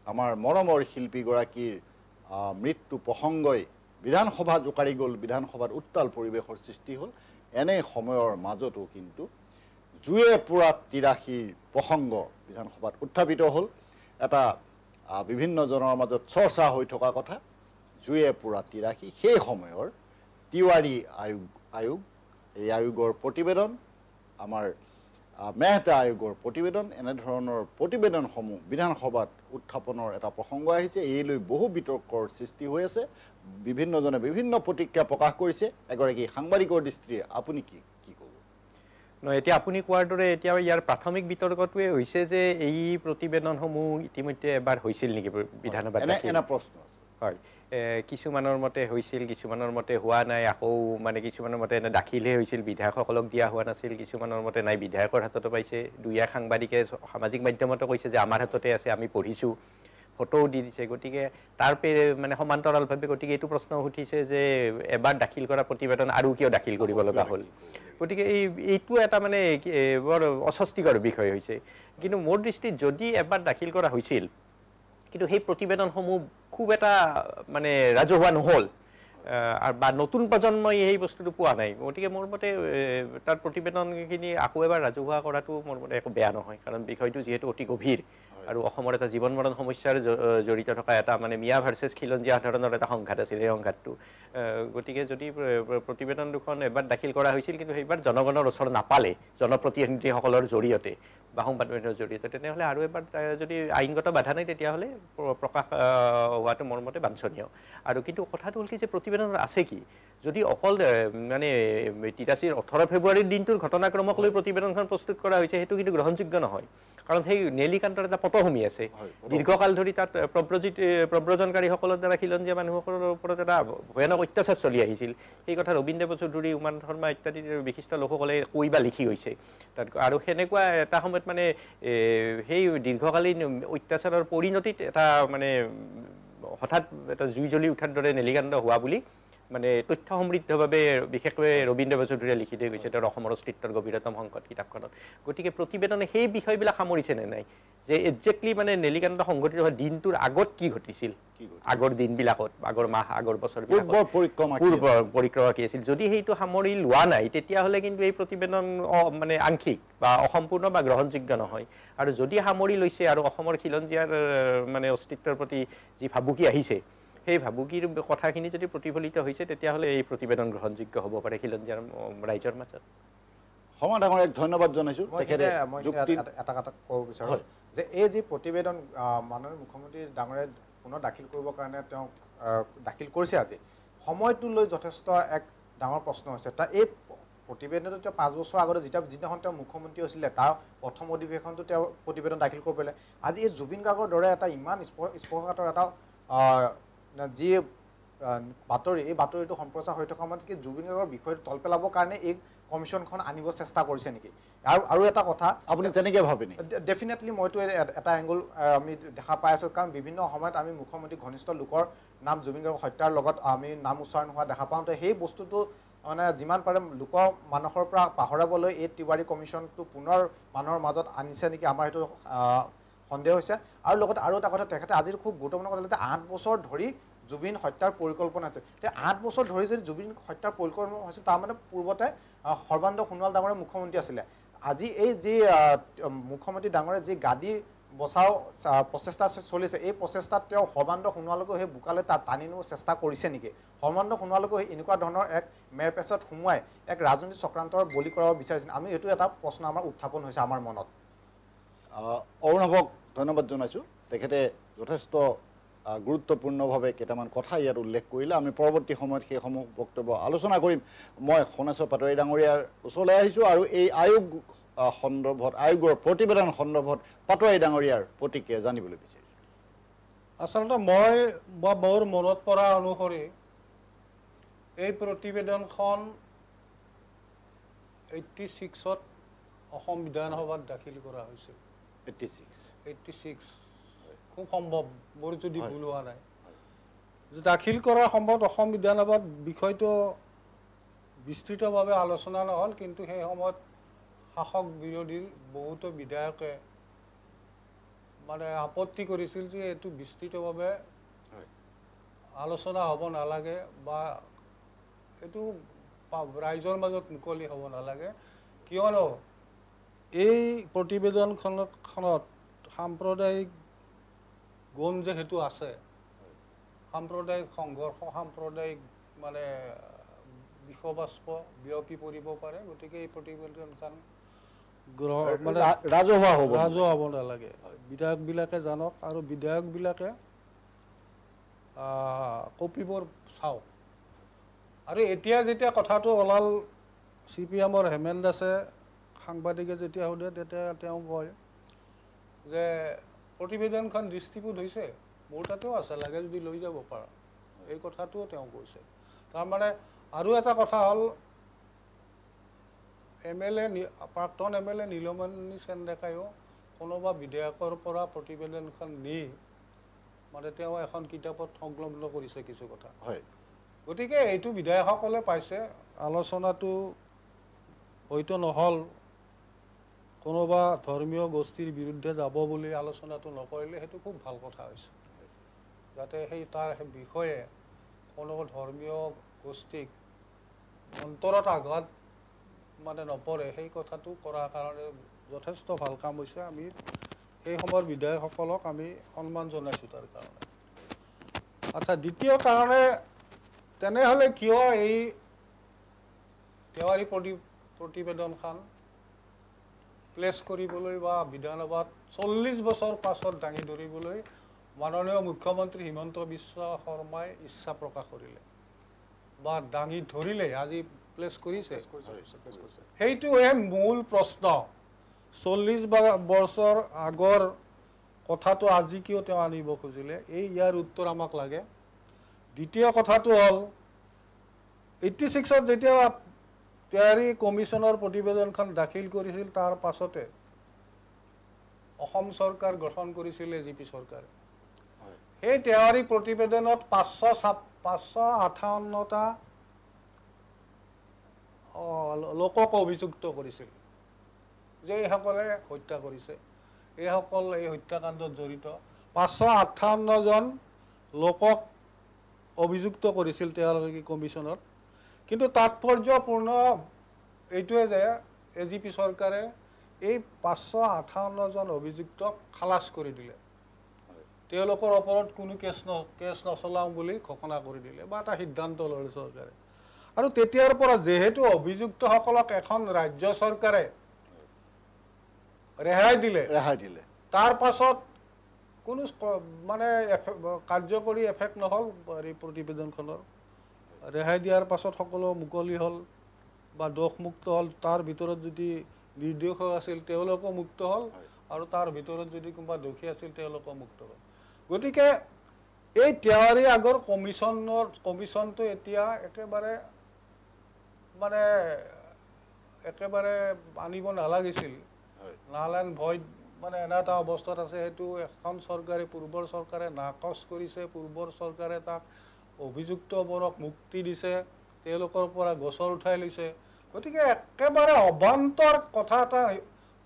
আমাৰ মৰমৰ শিল্পীগৰাকীৰ মৃত্যু প্ৰসংগই বিধানসভা জোকাৰি গ'ল, বিধানসভাত উত্তাল পৰিৱেশৰ সৃষ্টি হ'ল। এনে সময়ৰ মাজতো কিন্তু জুয়ে পুৰা তিৰাশীৰ প্ৰসংগ বিধানসভাত উত্থাপিত হ'ল। এটা বিভিন্নজনৰ মাজত চৰ্চা হৈ থকা কথা, জুয়ে পুৰা তিৰাশী। সেই সময়ৰ তিৱাৰী আয়োগ এই আয়োগৰ প্ৰতিবেদন, আমাৰ মেহতা আয়োগৰ প্ৰতিবেদন, এনেধৰণৰ প্ৰতিবেদনসমূহ বিধানসভাত উত্থাপনৰ এটা প্ৰসংগ আহিছে। এই লৈ বহু বিতৰ্কৰ সৃষ্টি হৈ আছে। বিভিন্নজনে বিভিন্ন প্ৰতিক্ৰিয়া প্ৰকাশ কৰিছে। এগৰাকী সাংবাদিকৰ দৃষ্টিৰে আপুনি কি ক'ব? নহয়, এতিয়া আপুনি কোৱাৰ দৰে এতিয়া ইয়াৰ প্ৰাথমিক বিতৰ্কটোৱে হৈছে যে এই প্ৰতিবেদনসমূহ ইতিমধ্যে এবাৰ হৈছিল নেকি বিধানসভাত? এনে প্ৰশ্ন হয়, কিছুমানৰ মতে হৈছিল, কিছুমানৰ মতে হোৱা নাই, আকৌ মানে কিছুমানৰ মতে এনে দাখিলহে হৈছিল, বিধায়কসকলক দিয়া হোৱা নাছিল, কিছুমানৰ মতে নাই বিধায়কৰ হাততো পাইছে। দুই এক সাংবাদিকে সামাজিক মাধ্যমতো কৈছে যে আমাৰ হাততে আছে, আমি পঢ়িছোঁ, ফটোও দি দিছে। গতিকে তাৰ মানে সমান্তৰালভাৱে গতিকে এইটো প্ৰশ্ন উঠিছে যে এবাৰ দাখিল কৰা প্ৰতিবেদন আৰু কিয় দাখিল কৰিব লগা হ'ল? গতিকে এইটো এটা মানে বৰ অস্বস্তিকৰ বিষয় হৈছে। কিন্তু মোৰ দৃষ্টিত যদি এবাৰ দাখিল কৰা হৈছিল, কিন্তু সেই প্ৰতিবেদনসমূহ খুব এটা মানে ৰাজহুৱা নহ'ল বা নতুন প্ৰজন্মই সেই বস্তুটো পোৱা নাই। গতিকে মোৰ মতে তাৰ প্ৰতিবেদনখিনি আকৌ এবাৰ ৰাজহুৱা কৰাটো মোৰ মতে একো বেয়া নহয়, কাৰণ বিষয়টো যিহেতু অতি গভীৰ আৰু অসমৰ এটা জীৱন মৰণ সমস্যাৰ জড়িত থকা এটা মানে মিয়া ভাৰ্চেছ খিলঞ্জীয়া ধৰণৰ এটা সংঘাত আছিল এই সংঘাতটো। গতিকে যদি প্ৰতিবেদন দুখন এবাৰ দাখিল কৰা হৈছিল, কিন্তু সেইবাৰ জনগণৰ ওচৰত নাপালে জনপ্ৰতিনিধিসকলৰ জৰিয়তে বা সংবাদ মাধ্যমৰ জৰিয়তে, তেনেহ'লে আৰু এবাৰ যদি আইনগত বাধা নাই তেতিয়াহ'লে প্ৰকাশ হোৱাটো মোৰ মতে বাঞ্ছনীয়। আৰু কিন্তু কথাটো হ'ল কি যে প্ৰতিবেদনত আছে কি? যদি অকল মানে ৮৩ 18 ফেব্ৰুৱাৰীৰ দিনটোৰ ঘটনাক্ৰমক লৈ প্ৰতিবেদনখন প্ৰস্তুত কৰা হৈছে, সেইটো কিন্তু গ্ৰহণযোগ্য নহয়। কাৰণ সেই নেলিকান্তৰ এটা পটভূমি আছে, দীৰ্ঘকাল ধৰি তাত প্ৰব্ৰজনকাৰীসকলৰ দ্বাৰা খিলঞ্জীয়া মানুহসকলৰ ওপৰত এটা ভয়ানক অত্যাচাৰ চলি আহিছিল। সেই কথা ৰবীন্দ্ৰ চৌধুৰী, উমান শৰ্মা ইত্যাদি বিশিষ্ট লোকসকলে কৈ বা লিখি গৈছে তাত। আৰু সেনেকুৱা এটা সময়ত মানে সেই দীৰ্ঘকালীন অত্যাচাৰৰ পৰিণতিত এটা মানে হঠাৎ এটা জুই জ্বলি উঠাৰ দৰে নেলিকান্ত হোৱা বুলি মানে তথ্য সমৃদ্ধভাৱে বিশেষকৈ ৰবীন্দ্ৰ চৌধুৰীয়ে লিখি থৈ গৈছে তেওঁৰ অসমৰ অস্তিত্বৰ গভীৰতম সংকট কিতাপখনত। গতিকে প্ৰতিবেদনে সেই বিষয়বিলাক সামৰিছে নে নাই, যে একজেক্টলি মানে নেলিকান্ত সংঘটিত হোৱা দিনটোৰ আগত কি ঘটিছিল, আগৰ দিনবিলাকত, আগৰ মাহ, আগৰ বছৰবিলাকত পূৰ্বৰ পৰিক্ৰমা কি আছিল। যদি সেইটো সামৰি লোৱা নাই, তেতিয়াহ'লে কিন্তু এই প্ৰতিবেদন মানে আংশিক বা অসম্পূৰ্ণ বা গ্ৰহণযোগ্য নহয়। আৰু যদি সামৰি লৈছে আৰু অসমৰ খিলঞ্জীয়াৰ মানে অস্তিত্বৰ প্ৰতি যি ভাবুকি আহিছে, সেই ভাবুকিৰ কথাখিনি যদি প্ৰতিফলিত হৈছে, তেতিয়াহ'লে এই প্ৰতিবেদন গ্ৰহণযোগ্য হ'ব পাৰে খিলঞ্জীয়াৰ ৰাইজৰ মাজত। সমান ডাঙৰ এক ধন্যবাদ জনাইছোঁ। মই এটা কথা ক'ব বিচাৰোঁ যে এই যি প্ৰতিবেদন মাননীয় মুখ্যমন্ত্ৰী ডাঙৰে পুনৰ দাখিল কৰিবৰ কাৰণে তেওঁ দাখিল কৰিছে, আজি সময়টো লৈ যথেষ্ট এক ডাঙৰ প্ৰশ্ন হৈছে। এই প্ৰতিবেদনটো তেওঁ 5 বছৰ আগতে যিদিনাখন তেওঁ মুখ্যমন্ত্ৰী হৈছিলে, তাৰ প্ৰথম অধিৱেশনটো তেওঁ প্ৰতিবেদন দাখিল কৰিব পাৰিলে। আজি এই জুবিন গাৰ্গৰ দৰে এটা ইমান স্পৰ্শকাতৰ এটা যি বাতৰি, এই বাতৰিটো সম্প্ৰচাৰ হৈ থকা সময়ত কি জুবিন গাৰ্গৰ বিষয়টো তল পেলাবৰ কাৰণে এই কমিশ্যনখন আনিব চেষ্টা কৰিছে নেকি? আৰু এটা কথা আপুনি তেনেকৈ ভাবে নেকি? ডেফিনেটলি মইতো এটা এংগল আমি দেখা পাই আছোঁ, কাৰণ বিভিন্ন সময়ত আমি মুখ্যমন্ত্ৰী ঘনিষ্ঠ লোকৰ নাম জুবিন গাৰ্গৰ হত্যাৰ লগত আমি নাম উচ্চাৰণ হোৱা দেখা পাওঁ। তো সেই বস্তুটো মানে যিমান পাৰে লোকৰ মানুহৰ পৰা পাহৰাবলৈ এই তিৱাৰী কমিশ্যনটো পুনৰ মানুহৰ মাজত আনিছে নেকি, আমাৰ সেইটো সন্দেহ হৈছে। আৰু লগতে আৰু এটা কথা, তেখেতে আজিৰ খুব গুৰুত্বপূৰ্ণ কথা যে 8 বছৰ ধৰি জুবিন হত্যাৰ পৰিকল্পনা আছে। এতিয়া 8 বছৰ ধৰি যদি জুবিন হত্যাৰ পৰিকল্পনা হৈছিল, তাৰমানে পূৰ্বতে সৰ্বানন্দ সোণোৱাল ডাঙৰে মুখ্যমন্ত্ৰী আছিলে। আজি এই যি মুখ্যমন্ত্ৰী ডাঙৰে যি গাদী বচাও প্ৰচেষ্টা চলিছে, এই প্ৰচেষ্টাত তেওঁ সৰ্বানন্দ সোণোৱালকো সেই বোকালৈ তাত টানি নিব চেষ্টা কৰিছে নেকি? সৰ্বানন্দ সোণোৱালকো এনেকুৱা ধৰণৰ এক মেৰপেচত সোমোৱাই এক ৰাজনৈতিক চক্ৰান্তৰ বলি কৰাব বিচাৰিছিল? আমি এইটো এটা প্ৰশ্ন আমাৰ উত্থাপন হৈছে আমাৰ মনত। অৰুণৱক ধন্যবাদ জনাইছোঁ। তেখেতে যথেষ্ট গুৰুত্বপূৰ্ণভাৱে কেইটামান কথা ইয়াত উল্লেখ কৰিলে। আমি পৰৱৰ্তী সময়ত সেইসমূহ বক্তব্য আলোচনা কৰিম। মই সোণেশ্বৰ পাটোৱাৰী ডাঙৰীয়াৰ ওচৰলৈ আহিছোঁ আৰু এই আয়োগ সন্দৰ্ভত, আয়োগৰ প্ৰতিবেদন সন্দৰ্ভত পাটোৱাৰী ডাঙৰীয়াৰ প্ৰতিক্ৰিয়া জানিবলৈ বিচাৰিছোঁ। আচলতে মই বা মোৰ মনত পৰা অনুসৰি এই প্ৰতিবেদনখন 86ত অসম বিধানসভাত দাখিল কৰা হৈছিল। 86 খুব সম্ভৱ, মোৰ যদি ভুল হোৱা নাই। দাখিল কৰাৰ সময়ত অসম বিধানসভাত বিষয়টো বিস্তৃতভাৱে আলোচনা নহ'ল, কিন্তু সেই সময়ত শাসক বিৰোধীৰ বহুতো বিধায়কে মানে আপত্তি কৰিছিল যে এইটো বিস্তৃতভাৱে আলোচনা হ'ব নালাগে বা এইটো ৰাইজৰ মাজত মুকলি হ'ব নালাগে কিয়নো এই প্ৰতিবেদনখনত সাম্প্ৰদায়িক গুণ যে সেইটো আছে সাম্প্ৰদায়িক সংঘৰ্ষ সাম্প্ৰদায়িক মানে বিষবাস্প বিয়পি পৰিব পাৰে গতিকে এই প্ৰতিবেদনখন মানে ৰাজহুৱা হ'ব নালাগে বিধায়কবিলাকে জানক আৰু বিধায়কবিলাকে কপিবোৰ চাওক আৰু এতিয়া যেতিয়া কথাটো ওলাল CPM-ৰ হেমেন দাসে সাংবাদিকে যেতিয়া সোধে তেতিয়া তেওঁ কয় যে প্ৰতিবেদনখন দৃষ্টিপুট হৈছে মোৰ তাতেও আছে লাগে যদি লৈ যাব পাৰা এই কথাটোও তেওঁ কৈছে তাৰমানে আৰু এটা কথা হ'ল প্ৰাক্তন MLA নীলমণি সেনডেকাইও কোনোবা বিধায়কৰ পৰা প্ৰতিবেদনখন নি মানে তেওঁ এখন কিতাপত সংলগ্ন কৰিছে কিছু কথা গতিকে এইটো বিধায়কসকলে পাইছে আলোচনাটো হয়তো নহ'ল কোনোবা ধৰ্মীয় গোষ্ঠীৰ বিৰুদ্ধে যাব বুলি আলোচনাটো নকৰিলে সেইটো খুব ভাল কথা হৈছে যাতে সেই তাৰ বিষয়ে কোনো ধৰ্মীয় গোষ্ঠীক অন্তৰত আঘাত মানে নপৰে সেই কথাটো কৰাৰ কাৰণে যথেষ্ট ভাল কাম হৈছে আমি এই সময়ৰ বিধায়কসকলক আমি সন্মান জনাইছোঁ তাৰ কাৰণে আচ্ছা দ্বিতীয় কাৰণে তেনেহ'লে কিয় এই তেওৱাৰী প্ৰতিবেদনখন প্লেছ কৰিবলৈ বা বিধানসভাত 40 বছৰ পাছত দাঙি ধৰিবলৈ মাননীয় মুখ্যমন্ত্ৰী হিমন্ত বিশ্ব শৰ্মাই ইচ্ছা প্ৰকাশ কৰিলে বা দাঙি ধৰিলে আজি প্লেছ কৰিছে সেইটোৱে মূল প্ৰশ্ন 40 বছৰ আগৰ কথাটো আজি কিয় তেওঁ আনিব খুজিলে এই ইয়াৰ উত্তৰ আমাক লাগে দ্বিতীয় কথাটো হ'ল 86ত যেতিয়া তেওৱাৰী কমিছনৰ প্ৰতিবেদনখন দাখিল কৰিছিল তাৰ পাছতে অসম চৰকাৰ গঠন কৰিছিল AGP চৰকাৰে এই তেওৱাৰী প্ৰতিবেদনত 558টা লোকক অভিযুক্ত কৰিছিল যে এইসকলে হত্যা কৰিছে এইসকল এই হত্যাকাণ্ডত জড়িত 558 জন লোকক অভিযুক্ত কৰিছিল তেওৱাৰী কমিছনত কিন্তু তাৎপৰ্যপূৰ্ণ এইটোৱে যে AGP চৰকাৰে এই 558 জন অভিযুক্তক খালাস কৰি দিলে তেওঁলোকৰ ওপৰত কোনো কেছ নচলাও বুলি ঘোষণা কৰি দিলে বা এটা সিদ্ধান্ত ল'লে চৰকাৰে আৰু তেতিয়াৰ পৰা যেহেতু অভিযুক্তসকলক এখন ৰাজ্য চৰকাৰে ৰেহাই দিলে তাৰ পাছত কোনো মানে কাৰ্যকৰী এফেক্ট নহ'ল এই প্ৰতিবেদনখনৰ ৰেহাই দিয়াৰ পাছত সকলো মুকলি হ'ল বা দোষমুক্ত হ'ল তাৰ ভিতৰত যদি নিৰ্দোষ আছিল তেওঁলোকো মুক্ত হ'ল আৰু তাৰ ভিতৰত যদি কোনোবা দোষী আছিল তেওঁলোকো মুক্ত হ'ল গতিকে এই তেওৱাৰী আগৰ কমিছনটো এতিয়া একেবাৰে মানে একেবাৰে আনিব নালাগিছিল নালান ভয় মানে এনে এটা অৱস্থাত আছে সেইটো এখন চৰকাৰে পূৰ্বৰ চৰকাৰে নাকচ কৰিছে পূৰ্বৰ চৰকাৰে তাক অভিযুক্তবোৰক মুক্তি দিছে তেওঁলোকৰ পৰা গোচৰ উঠাই লৈছে গতিকে একেবাৰে অবান্তৰ কথা এটা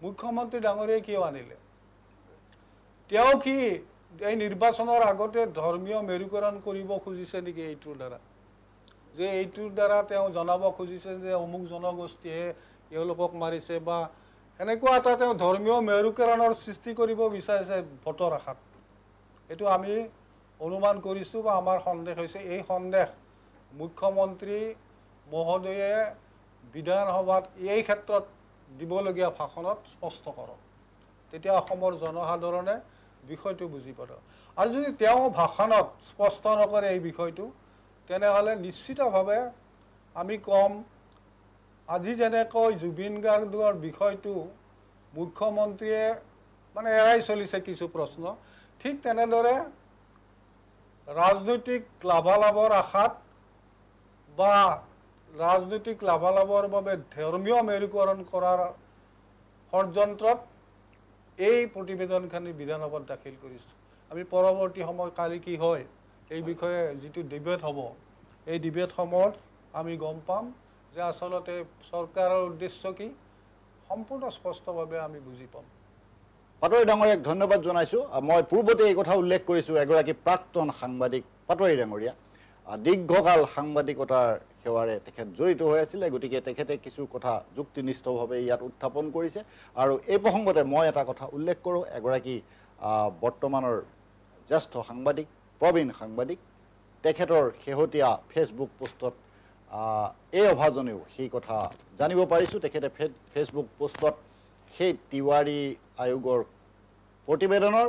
মুখ্যমন্ত্ৰী ডাঙৰীয়াই কিয় আনিলে তেওঁ কি এই নিৰ্বাচনৰ আগতে ধৰ্মীয় মেৰুকৰণ কৰিব খুজিছে নেকি এইটোৰ দ্বাৰা যে এইটোৰ দ্বাৰা তেওঁ জনাব খুজিছে যে অমুক জনগোষ্ঠীয়ে এওঁলোকক মাৰিছে বা এনেকুৱা এটা তেওঁ ধৰ্মীয় মেৰুকৰণৰ সৃষ্টি কৰিব বিচাৰিছে ভোটৰ আশাত এইটো আমি অনুমান কৰিছোঁ বা আমাৰ সন্দেহ হৈছে এই সন্দেহ মুখ্যমন্ত্ৰী মহোদয়ে বিধানসভাত এই ক্ষেত্ৰত দিবলগীয়া ভাষণত স্পষ্ট কৰক তেতিয়া অসমৰ জনসাধাৰণে বিষয়টো বুজি পাব আৰু যদি তেওঁ ভাষণত স্পষ্ট নকৰে এই বিষয়টো তেনেহ'লে নিশ্চিতভাৱে আমি কম আজি যেনেকৈ জুবিন গাৰ্গৰ বিষয়টো মুখ্যমন্ত্ৰীয়ে মানে এৰাই চলিছে কিছু প্ৰশ্ন ঠিক তেনেদৰে ৰাজনৈতিক লাভালাভৰ আশাত বা ৰাজনৈতিক লাভালাভৰ বাবে ধৰ্মীয় মেৰুকৰণ কৰাৰ ষড়যন্ত্ৰত এই প্ৰতিবেদনখিনি বিধানসভাত দাখিল কৰিছোঁ আমি পৰৱৰ্তী সময় কালি কি হয় এই বিষয়ে যিটো ডিবেট হ'ব এই ডিবেট সময়ত আমি গম পাম যে আসলতে চৰকাৰৰ উদ্দেশ্য কি সম্পূৰ্ণ স্পষ্টভাৱে আমি বুজি পাম পাটোৱাৰী ডাঙৰীয়াক ধন্যবাদ জনাইছোঁ মই পূৰ্বতে এই কথা উল্লেখ কৰিছোঁ এগৰাকী প্ৰাক্তন সাংবাদিক পাটোৱাৰী ডাঙৰীয়া দীৰ্ঘকাল সাংবাদিকতাৰ সেৱাৰে তেখেত জড়িত হৈ আছিলে গতিকে তেখেতে কিছু কথা যুক্তিনিষ্ঠভাৱে ইয়াত উত্থাপন কৰিছে আৰু এই প্ৰসংগতে মই এটা কথা উল্লেখ কৰোঁ এগৰাকী বৰ্তমানৰ জ্যেষ্ঠ সাংবাদিক প্ৰবীণ সাংবাদিক তেখেতৰ শেহতীয়া ফেচবুক পোষ্টত এই অভাজনেও সেই কথা জানিব পাৰিছোঁ তেখেতে ফেচবুক পোষ্টত সেই তিৱাৰী আয়োগৰ প্ৰতিবেদনৰ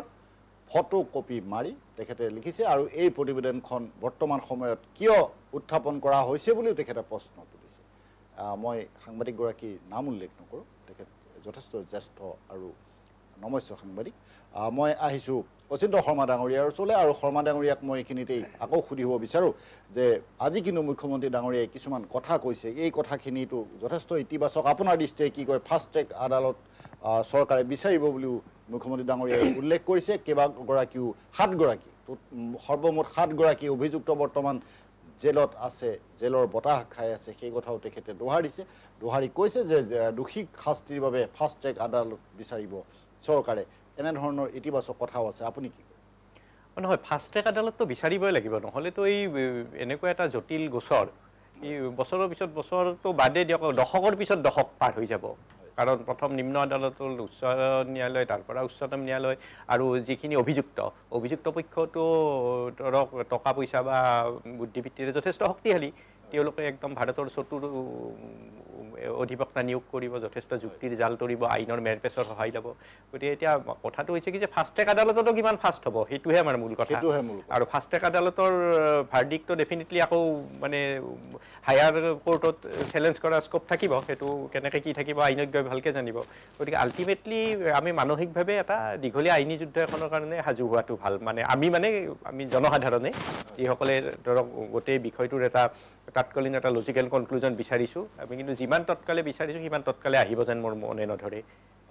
ফটো কপি মাৰি তেখেতে লিখিছে আৰু এই প্ৰতিবেদনখন বৰ্তমান সময়ত কিয় উত্থাপন কৰা হৈছে বুলিও তেখেতে প্ৰশ্ন তুলিছে মই সাংবাদিকগৰাকীৰ নাম উল্লেখ নকৰোঁ তেখেত যথেষ্ট জ্যেষ্ঠ আৰু নমস্য সাংবাদিক মই আহিছোঁ অচিন্ত শৰ্মা ডাঙৰীয়াৰ ওচৰলৈ আৰু শৰ্মা ডাঙৰীয়াক মই এইখিনিতেই আকৌ সুধিব বিচাৰোঁ যে আজি কিন্তু মুখ্যমন্ত্ৰী ডাঙৰীয়াই কিছুমান কথা কৈছে এই কথাখিনিতো যথেষ্ট ইতিবাচক আপোনাৰ দৃষ্টিৰে কি কয় ফাষ্ট ট্ৰেক আদালত চৰকাৰে বিচাৰিব বুলিও মুখ্যমন্ত্ৰী ডাঙৰীয়াই উল্লেখ কৰিছে কেইবাগৰাকীও 7 গৰাকী সৰ্বমুঠ 7 গৰাকী অভিযুক্ত বৰ্তমান জেলত আছে জেলৰ বতাহ খাই আছে সেই কথাও তেখেতে দোহাৰি কৈছে যে দোষীক শাস্তিৰ বাবে ফাষ্ট ট্ৰেক আদালত বিচাৰিব চৰকাৰে এনেধৰণৰ ইতিবাচক কথাও আছে আপুনি কি নহয় ফাষ্ট ট্ৰেক আদালতটো বিচাৰিবই লাগিব নহ'লেতো এই এনেকুৱা এটা জটিল গোচৰ এই বছৰৰ পিছত বছৰটো বাদে দিয়ক দশকৰ পিছত দশক পাৰ হৈ যাব কাৰণ প্ৰথম নিম্ন আদালত হ'ল উচ্চ ন্যায়ালয় তাৰ পৰা উচ্চতম ন্যায়ালয় আৰু যিখিনি অভিযুক্ত পক্ষটো ধৰক টকা পইচা বা বুদ্ধিবৃত্তিৰে যথেষ্ট শক্তিশালী তেওঁলোকে একদম ভাৰতৰ চতুৰ অধিবক্তা নিয়োগ কৰিব যথেষ্ট যুক্তিৰ জাল তৰিব আইনৰ মেৰপেচৰ সহায় ল'ব গতিকে এতিয়া কথাটো হৈছে কি যে ফাষ্ট ট্ৰেক আদালততো কিমান ফাষ্ট হ'ব সেইটোহে আমাৰ মূল কথা আৰু ফাষ্ট ট্ৰেক আদালতৰ ভাৰ্ডিক্টটো ডেফিনেটলি আকৌ মানে হায়াৰ কোৰ্টত চেলেঞ্জ কৰাৰ স্কোপ থাকিব সেইটো কেনেকৈ কি থাকিব আইনজ্ঞই ভালকৈ জানিব গতিকে আল্টিমেটলি আমি মানসিকভাৱে এটা দীঘলীয়া আইনী যুদ্ধ এখনৰ কাৰণে সাজু হোৱাটো ভাল মানে আমি জনসাধাৰণে যিসকলে ধৰক গোটেই বিষয়টোৰ এটা তাৎকালীন এটা লজিকেল কনক্লুজন বিচাৰিছোঁ আমি কিন্তু যিমান তৎকালে বিচাৰিছোঁ সিমান তৎকালে আহিব যেন মোৰ মনে নধৰে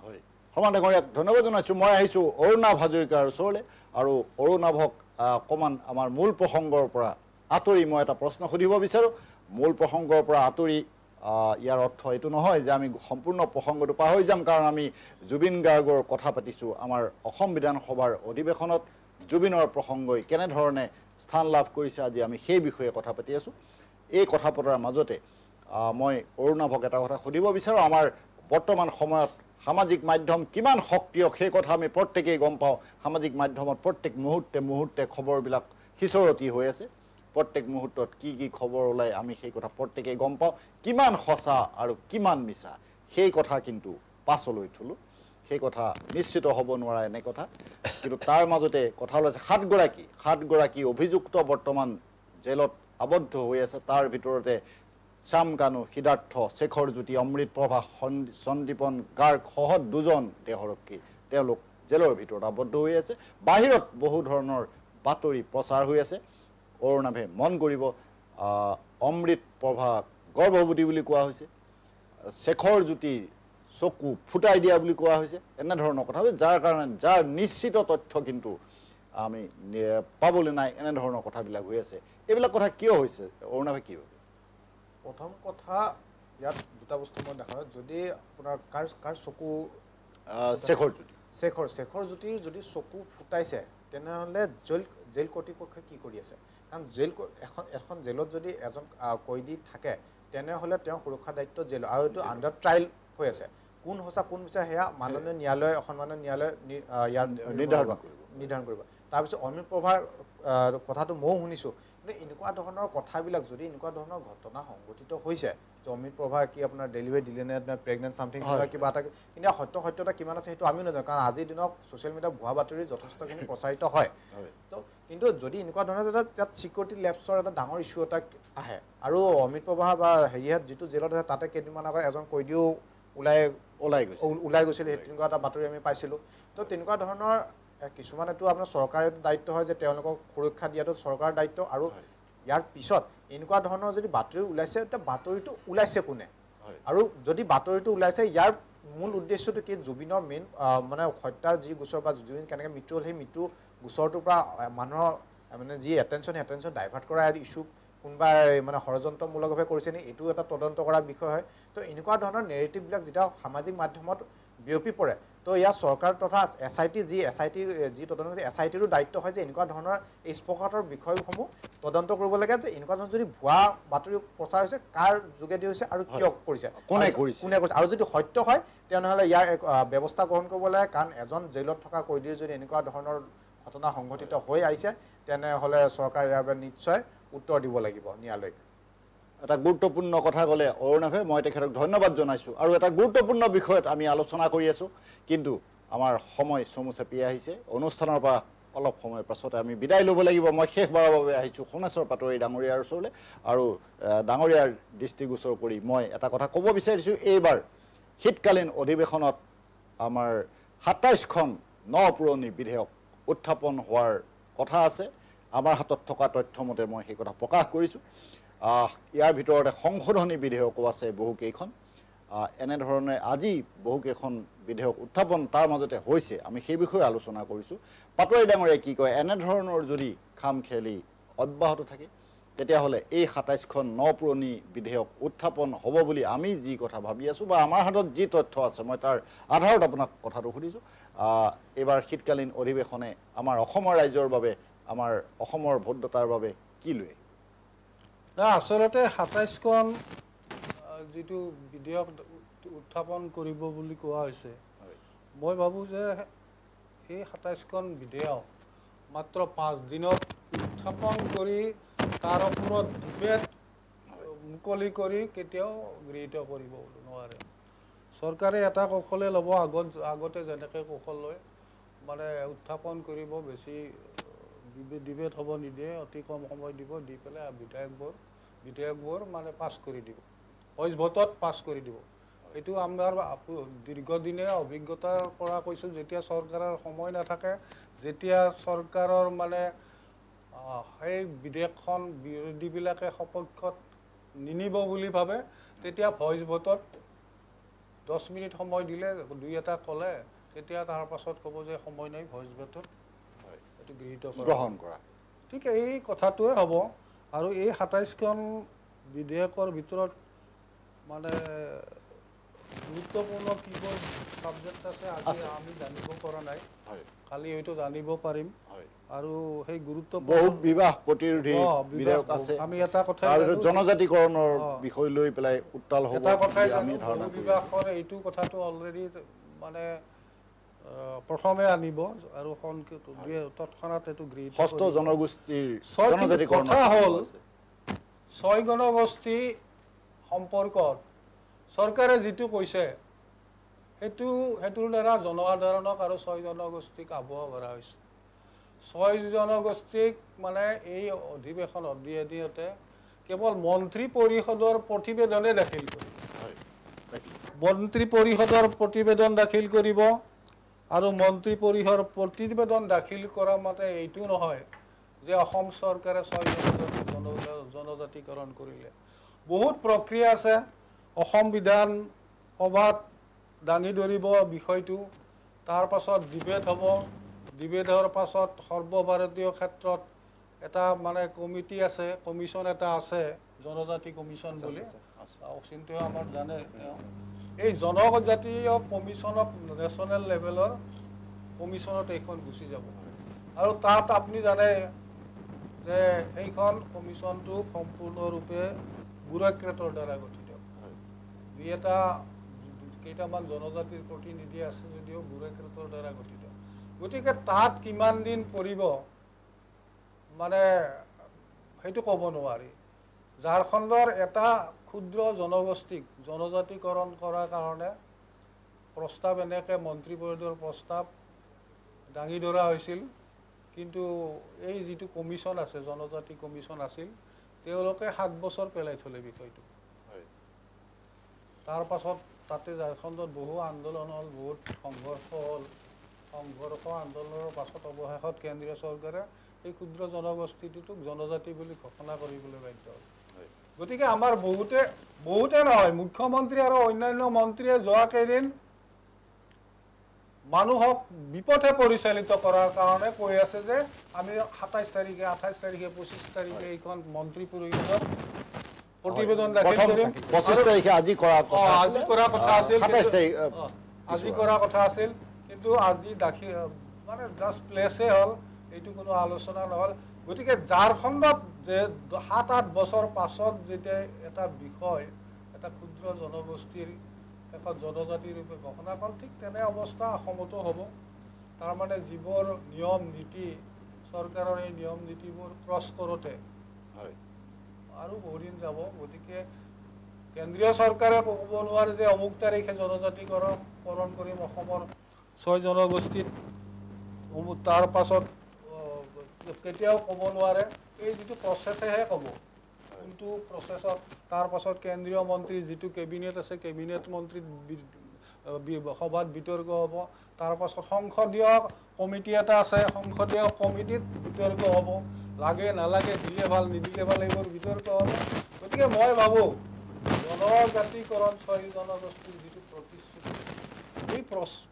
হয় শৰ্মা ডাঙৰীয়াক ধন্যবাদ জনাইছোঁ মই আহিছোঁ অৰুণাভ হাজৰিকাৰ ওচৰলৈ আৰু অৰুণাভক অকণমান আমাৰ মূল প্ৰসংগৰ পৰা আঁতৰি মই এটা প্ৰশ্ন সুধিব বিচাৰোঁ মূল প্ৰসংগৰ পৰা আঁতৰি ইয়াৰ অৰ্থ এইটো নহয় যে আমি সম্পূৰ্ণ প্ৰসংগটো পাহৰি যাম কাৰণ আমি জুবিন গাৰ্গৰ কথা পাতিছোঁ আমাৰ অসম বিধানসভাৰ অধিৱেশনত জুবিনৰ প্ৰসংগই কেনেধৰণে স্থান লাভ কৰিছে আজি আমি সেই বিষয়ে কথা পাতি আছোঁ এই কথা পতাৰ মাজতে মই অৰুণাভক এটা কথা সুধিব বিচাৰোঁ আমাৰ বৰ্তমান সময়ত সামাজিক মাধ্যম কিমান সক্ৰিয় সেই কথা আমি প্ৰত্যেকেই গম পাওঁ সামাজিক মাধ্যমত প্ৰত্যেক মুহূৰ্তে খবৰবিলাক সিঁচৰতি হৈ আছে প্ৰত্যেক মুহূৰ্তত কি কি খবৰ ওলাই আমি সেই কথা প্ৰত্যেকেই গম পাওঁ কিমান সঁচা আৰু কিমান মিছা সেই কথা কিন্তু পাছলৈ থলোঁ সেই কথা নিশ্চিত হ'ব নোৱাৰা এনে কথা কিন্তু তাৰ মাজতে কথা ওলাইছে 7 গৰাকী অভিযুক্ত বৰ্তমান জেলত আবদ্ধ হৈ আছে তাৰ ভিতৰতে শ্যাম কানু সিদ্ধাৰ্থ শেখৰ জ্যোতি অমৃত প্ৰভা সন্দীপন গাৰ্গ সহ 2জন দেহৰক্ষী তেওঁলোক জেলৰ ভিতৰত আবদ্ধ হৈ আছে বাহিৰত বহু ধৰণৰ বাতৰি প্ৰচাৰ হৈ আছে অৰুণাভে মন কৰিব অমৃত প্ৰভা গৰ্ভৱতী বুলি কোৱা হৈছে শেখৰ জ্যোতি চকু ফুটাই দিয়া বুলি কোৱা হৈছে এনেধৰণৰ কথা যাৰ কাৰণে যাৰ নিশ্চিত তথ্য কিন্তু আমি পাবলৈ নাই এনেধৰণৰ কথাবিলাক হৈ আছে এইবিলাক কথা কিয় হৈছে অৰুণাভে কি ভাবে প্ৰথম কথা ইয়াত দুটা বস্তু মই দেখা যদি আপোনাৰ কাৰ চকু শেখৰ জ্যোতিৰ যদি চকু ফুটাইছে তেনেহ'লে জেল কৰ্তৃপক্ষই কি কৰি আছে কাৰণ এখন জেলত যদি এজন কয়দী থাকে তেনেহ'লে তেওঁ সুৰক্ষা দায়িত্ব জেল আৰু এইটো আণ্ডাৰ ট্ৰায়েল হৈ আছে কোন সঁচা কোন মিছা সেয়া মাননীয় ন্যায়ালয় সন্মানীয় ন্যায়ালয় ইয়াৰ নিৰ্ধাৰণ কৰিব তাৰপিছত অমৃত প্ৰভাৰ কথাটো ময়ো শুনিছোঁ কিন্তু এনেকুৱা ধৰণৰ কথাবিলাক যদি এনেকুৱা ধৰণৰ ঘটনা সংঘটিত হৈছে যে অমৃত প্ৰভা কি আপোনাৰ ডেলিভাৰী দিলে নে প্ৰেগনেণ্ট চামথিং কিবা এটা কিন্তু সত্যতা কিমান আছে সেইটো আমিও নাজানো কাৰণ আজিৰ দিনত ছ'চিয়েল মিডিয়াত ভুৱা বাতৰি যথেষ্টখিনি প্ৰচাৰিত হয় তো কিন্তু যদি এনেকুৱা ধৰণৰ তাত চিকিউৰিটি লেপছৰ এটা ডাঙৰ ইছ্যু এটা আহে আৰু অমৃত প্ৰভা বা হেৰিয়াত যিটো জেলত আছে তাতে কেইদিনমান আগত এজন কয়দীও ওলাই গৈছিল তেনেকুৱা এটা বাতৰি আমি পাইছিলোঁ তো তেনেকুৱা ধৰণৰ কিছুমানেতো আপোনাৰ চৰকাৰৰ দায়িত্ব হয় যে তেওঁলোকক সুৰক্ষা দিয়াটো চৰকাৰৰ দায়িত্ব আৰু ইয়াৰ পিছত এনেকুৱা ধৰণৰ যদি বাতৰি ওলাইছে তেতিয়া বাতৰিটো ওলাইছে কোনে আৰু যদি বাতৰিটো ওলাইছে ইয়াৰ মূল উদ্দেশ্যটো কি জুবিনৰ মেইন মানে হত্যাৰ যি গোচৰ বা জুবিন কেনেকৈ মৃত্যু হ'ল সেই মৃত্যু গোচৰটোৰ পৰা মানুহৰ মানে যি এটেনশ্যন ডাইভাৰ্ট কৰা ইছ্যু কোনোবাই মানে ষড়যন্ত্ৰমূলকভাৱে কৰিছে নি এইটো এটা তদন্ত কৰাৰ বিষয় হয় তো এনেকুৱা ধৰণৰ নেৰেটিভবিলাক যেতিয়া সামাজিক মাধ্যমত বিয়পি পৰে তো ইয়াৰ চৰকাৰ তথা SIT যি তদন্ত SITৰো দায়িত্ব হয় যে এনেকুৱা ধৰণৰ এই স্পকাৰৰ বিষয়সমূহ তদন্ত কৰিব লাগে যে এনেকুৱা ধৰণৰ যদি ভুৱা বাতৰি প্ৰচাৰ হৈছে কাৰ যোগেদি হৈছে আৰু কিয় কৰিছে কোনে কৰিছে আৰু যদি সত্য হয় তেনেহ'লে ইয়াৰ ব্যৱস্থা গ্ৰহণ কৰিব লাগে কাৰণ এজন জেলত থকা কয়দীৰ যদি এনেকুৱা ধৰণৰ ঘটনা সংঘটিত হৈ আহিছে তেনেহ'লে চৰকাৰে ইয়াৰ বাবে নিশ্চয় উত্তৰ দিব লাগিব ন্যায়ালয়ক এটা গুৰুত্বপূৰ্ণ কথা ক'লে অৰুণাভে মই তেখেতক ধন্যবাদ জনাইছোঁ আৰু এটা গুৰুত্বপূৰ্ণ বিষয়ত আমি আলোচনা কৰি আছোঁ কিন্তু আমাৰ সময় চমু চেপি আহিছে অনুষ্ঠানৰ পৰা অলপ সময়ৰ পাছতে আমি বিদায় ল'ব লাগিব মই শেষবাৰৰ বাবে আহিছোঁ সোণেশ্বৰ পাটোৱাৰী ডাঙৰীয়াৰ ওচৰলৈ আৰু ডাঙৰীয়াৰ দৃষ্টিগোচৰ কৰি মই এটা কথা ক'ব বিচাৰিছোঁ এইবাৰ শীতকালীন অধিৱেশনত আমাৰ ২৭খন পুৰণি বিধেয়ক উত্থাপন হোৱাৰ কথা আছে আমাৰ হাতত থকা তথ্যমতে মই সেই কথা প্ৰকাশ কৰিছোঁ ইয়াৰ ভিতৰতে সংশোধনী বিধেয়কো আছে বহুকেইখন এনেধৰণে আজি বহুকেইখন বিধেয়ক উত্থাপন তাৰ মাজতে হৈছে আমি সেই বিষয়ে আলোচনা কৰিছোঁ পাটোৱাৰী ডাঙৰীয়াই কি কয় এনেধৰণৰ যদি খাম খেলি অব্যাহত থাকে তেতিয়াহ'লে এই ২৭খন পুৰণি বিধেয়ক উত্থাপন হ'ব বুলি আমি যি কথা ভাবি আছোঁ বা আমাৰ হাতত যি তথ্য আছে মই তাৰ আধাৰত আপোনাক কথাটো সুধিছোঁ এইবাৰ শীতকালীন অধিৱেশনে আমাৰ অসমৰ ৰাইজৰ বাবে আমাৰ অসমৰ ভোটদাতাৰ বাবে কি লৈ না আচলতে ২৭খন যিটো বিধেয়ক উত্থাপন কৰিব বুলি কোৱা হৈছে মই ভাবোঁ যে এই ২৭খন বিধেয়ক মাত্ৰ ৫ দিনত উত্থাপন কৰি তাৰ ওপৰত ডিবেট মুকলি কৰি কেতিয়াও গৃহীত কৰিব নোৱাৰে চৰকাৰে এটা কৌশলে ল'ব আগতে যেনেকৈ কৌশল লয় মানে উত্থাপন কৰিব বেছি ডিবেট হ'ব নিদিয়ে অতি কম সময় দিব দি পেলাই বিধেয়কবোৰ মানে পাছ কৰি দিব ভইচ ভোটত পাছ কৰি দিব এইটো আমাৰ দীৰ্ঘদিনীয়া অভিজ্ঞতাৰ পৰা কৈছোঁ যেতিয়া চৰকাৰৰ সময় নাথাকে যেতিয়া চৰকাৰৰ মানে সেই বিধেয়কখন বিৰোধীবিলাকে সপক্ষত নিনিব বুলি ভাবে তেতিয়া ভইচ ভোটত 10 মিনিট সময় দিলে দুই এটা ক'লে তেতিয়া তাৰ পাছত ক'ব যে সময় নাই ভইচ ভোটত এইটো গৃহীত গ্ৰহণ কৰা ঠিক এই কথাটোৱে হ'ব আৰু এই ২৭খন বিধেয়কৰ ভিতৰত মানে গুৰুত্বপূৰ্ণ কিবোৰ ছাবজেক্ট আছে আজি আমি জানিব পৰা নাই কালি হয়তো জানিব পাৰিম আৰু সেই গুৰুত্বপূৰ্ণ বহুত বিবাহ প্ৰতিৰোধী বিধেয়ক আছে আমি এটা কথা জনজাতিকৰণৰ বিষয় লৈ পেলাই উত্তাল হ'ব এটা কথাই আমি ধাৰণা বিবাহৰ এইটো কথাটো অলৰেডি মানে প্ৰথমে আনিব আৰু তৎক্ষণাত এইটো গৃহীত ষষ্ঠ জনগোষ্ঠীৰ জনজাতিকৰণ কথা হ'ল 6 জনগোষ্ঠী সম্পৰ্কত চৰকাৰে যিটো কৈছে সেইটোৰ দ্বাৰা জনসাধাৰণক আৰু 6 জনগোষ্ঠীক আবহাৱা কৰা হৈছে 6 জনগোষ্ঠীক মানে এই অধিৱেশনত দিয়েতে কেৱল মন্ত্ৰী পৰিষদৰ প্ৰতিবেদনে দাখিল কৰিব মন্ত্ৰী পৰিষদৰ প্ৰতিবেদন দাখিল কৰিব আৰু মন্ত্ৰী পৰিষদৰ প্ৰতিবেদন দাখিল কৰা মতে এইটো নহয় যে অসম চৰকাৰে 6 জনজাতিকৰণ কৰিলে বহুত প্ৰক্ৰিয়া আছে অসম বিধান সভাত দাঙি ধৰিব বিষয়টো তাৰ পাছত ডিবেট হ'ব ডিবেটৰ পাছত সৰ্বভাৰতীয় ক্ষেত্ৰত এটা মানে কমিটি আছে কমিশন এটা আছে জনজাতি কমিশন বুলি অচিন্ত আমাৰ জানে এই জনজাতীয় কমিশনক নেশ্যনেল লেভেলৰ কমিশনত এইখন গুচি যাব আৰু তাত আপুনি জানে যে এইখন কমিশনটো সম্পূৰ্ণৰূপে ব্যুৰ'ক্ৰেটৰ দ্বাৰা গঠিত দুই এটা কেইটামান জনজাতিৰ প্ৰতিনিধি আছে যদিও ব্যুৰ'ক্ৰেটৰ দ্বাৰা গঠিত গতিকে তাত কিমান দিন পৰিব মানে সেইটো ক'ব নোৱাৰি ঝাৰখণ্ডৰ এটা ক্ষুদ্ৰ জনগোষ্ঠীক জনজাতিকৰণ কৰাৰ কাৰণে প্ৰস্তাৱ এনেকৈ মন্ত্ৰী পৰিষদৰ প্ৰস্তাৱ দাঙি ধৰা হৈছিল কিন্তু এই যিটো কমিশন আছে জনজাতি কমিশন আছিল তেওঁলোকে 7 বছৰ পেলাই থলে বিষয়টো তাৰ পাছত তাতে ঝাৰখণ্ডত বহু আন্দোলন হ'ল বহুত সংঘৰ্ষ আন্দোলনৰ পাছত অৱশেষত কেন্দ্ৰীয় চৰকাৰে এই ক্ষুদ্ৰ জনগোষ্ঠীটোক জনজাতি বুলি ঘোষণা কৰিবলৈ বাধ্য হ'ল গতিকে আমাৰ বহুতে নহয় মুখ্যমন্ত্ৰী আৰু অন্যান্য মন্ত্ৰীয়ে যোৱা কেইদিন মানুহক বিপথে পৰিচালিত কৰাৰ কাৰণে কৈ আছে যে আমি 27 তাৰিখে 28 তাৰিখে 25 তাৰিখে এইখন মন্ত্ৰী পৰিষদত প্ৰতিবেদন দাখিল কৰিম 25 তাৰিখে আজি কৰা কথা আছিল আজি কৰা কথা আছিল কিন্তু আজি মানে জাষ্ট প্লেছে হ'ল এইটো কোনো আলোচনা নহ'ল গতিকে ঝাৰখণ্ডত যে 7-8 বছৰ পাছত যেতিয়া এটা বিষয় এটা ক্ষুদ্ৰ জনগোষ্ঠীৰ এখন জনজাতিৰ ৰূপে ঘোষণা হ'ল ঠিক তেনে অৱস্থা অসমতো হ'ব তাৰমানে যিবোৰ নিয়ম নীতি চৰকাৰৰ এই নিয়ম নীতিবোৰ ক্ৰছ কৰোঁতে আৰু বহুদিন যাব গতিকে কেন্দ্ৰীয় চৰকাৰে ক'ব নোৱাৰে যে অমুক তাৰিখে জনজাতিকৰণ কৰিম অসমৰ 6 জনগোষ্ঠীত তাৰ পাছত কেতিয়াও ক'ব নোৱাৰে এই যিটো প্ৰচেছেহে ক'ব কোনটো প্ৰচেছত তাৰ পাছত কেন্দ্ৰীয় মন্ত্ৰী যিটো কেবিনেট আছে কেবিনেট মন্ত্ৰী সভাত বিতৰ্ক হ'ব তাৰ পাছত সংসদীয় কমিটি এটা আছে সংসদীয় কমিটিত বিতৰ্ক হ'ব লাগে নালাগে দিলে ভাল নিদিলে ভাল এইবোৰ বিতৰ্ক হ'ব গতিকে মই ভাবোঁ জনজাতিকৰণ 6 জনগোষ্ঠীৰ যিটো প্ৰতিশ্ৰুতি এই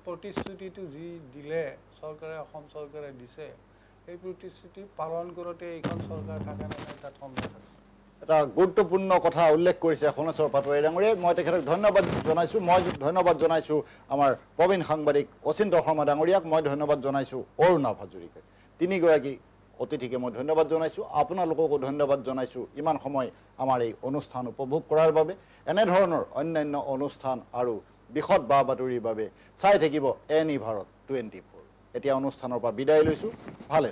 প্ৰতিশ্ৰুতিটো যি দিলে চৰকাৰে অসম চৰকাৰে দিছে এই প্ৰতিশ্ৰুতি পালন কৰোঁতে এইখন চৰকাৰ থাকে নে নাই তাত সন্দেহ আছে এটা গুৰুত্বপূৰ্ণ কথা উল্লেখ কৰিছে সোণেশ্বৰ পাটোৱাৰী ডাঙৰীয়াই মই তেখেতক ধন্যবাদ জনাইছোঁ মই ধন্যবাদ জনাইছোঁ আমাৰ প্ৰবীণ সাংবাদিক অচিন্ত শৰ্মা ডাঙৰীয়াক মই ধন্যবাদ জনাইছোঁ অৰুণা হাজৰিকাক তিনিগৰাকী অতিথিকে মই ধন্যবাদ জনাইছোঁ আপোনালোককো ধন্যবাদ জনাইছোঁ ইমান সময় আমাৰ এই অনুষ্ঠান উপভোগ কৰাৰ বাবে এনেধৰণৰ অন্যান্য অনুষ্ঠান আৰু বিশদ বা বাতৰিৰ বাবে চাই থাকিব এনি ভাৰত 24 এতিয়া অনুষ্ঠানৰ পৰা বিদায় লৈছোঁ ভালে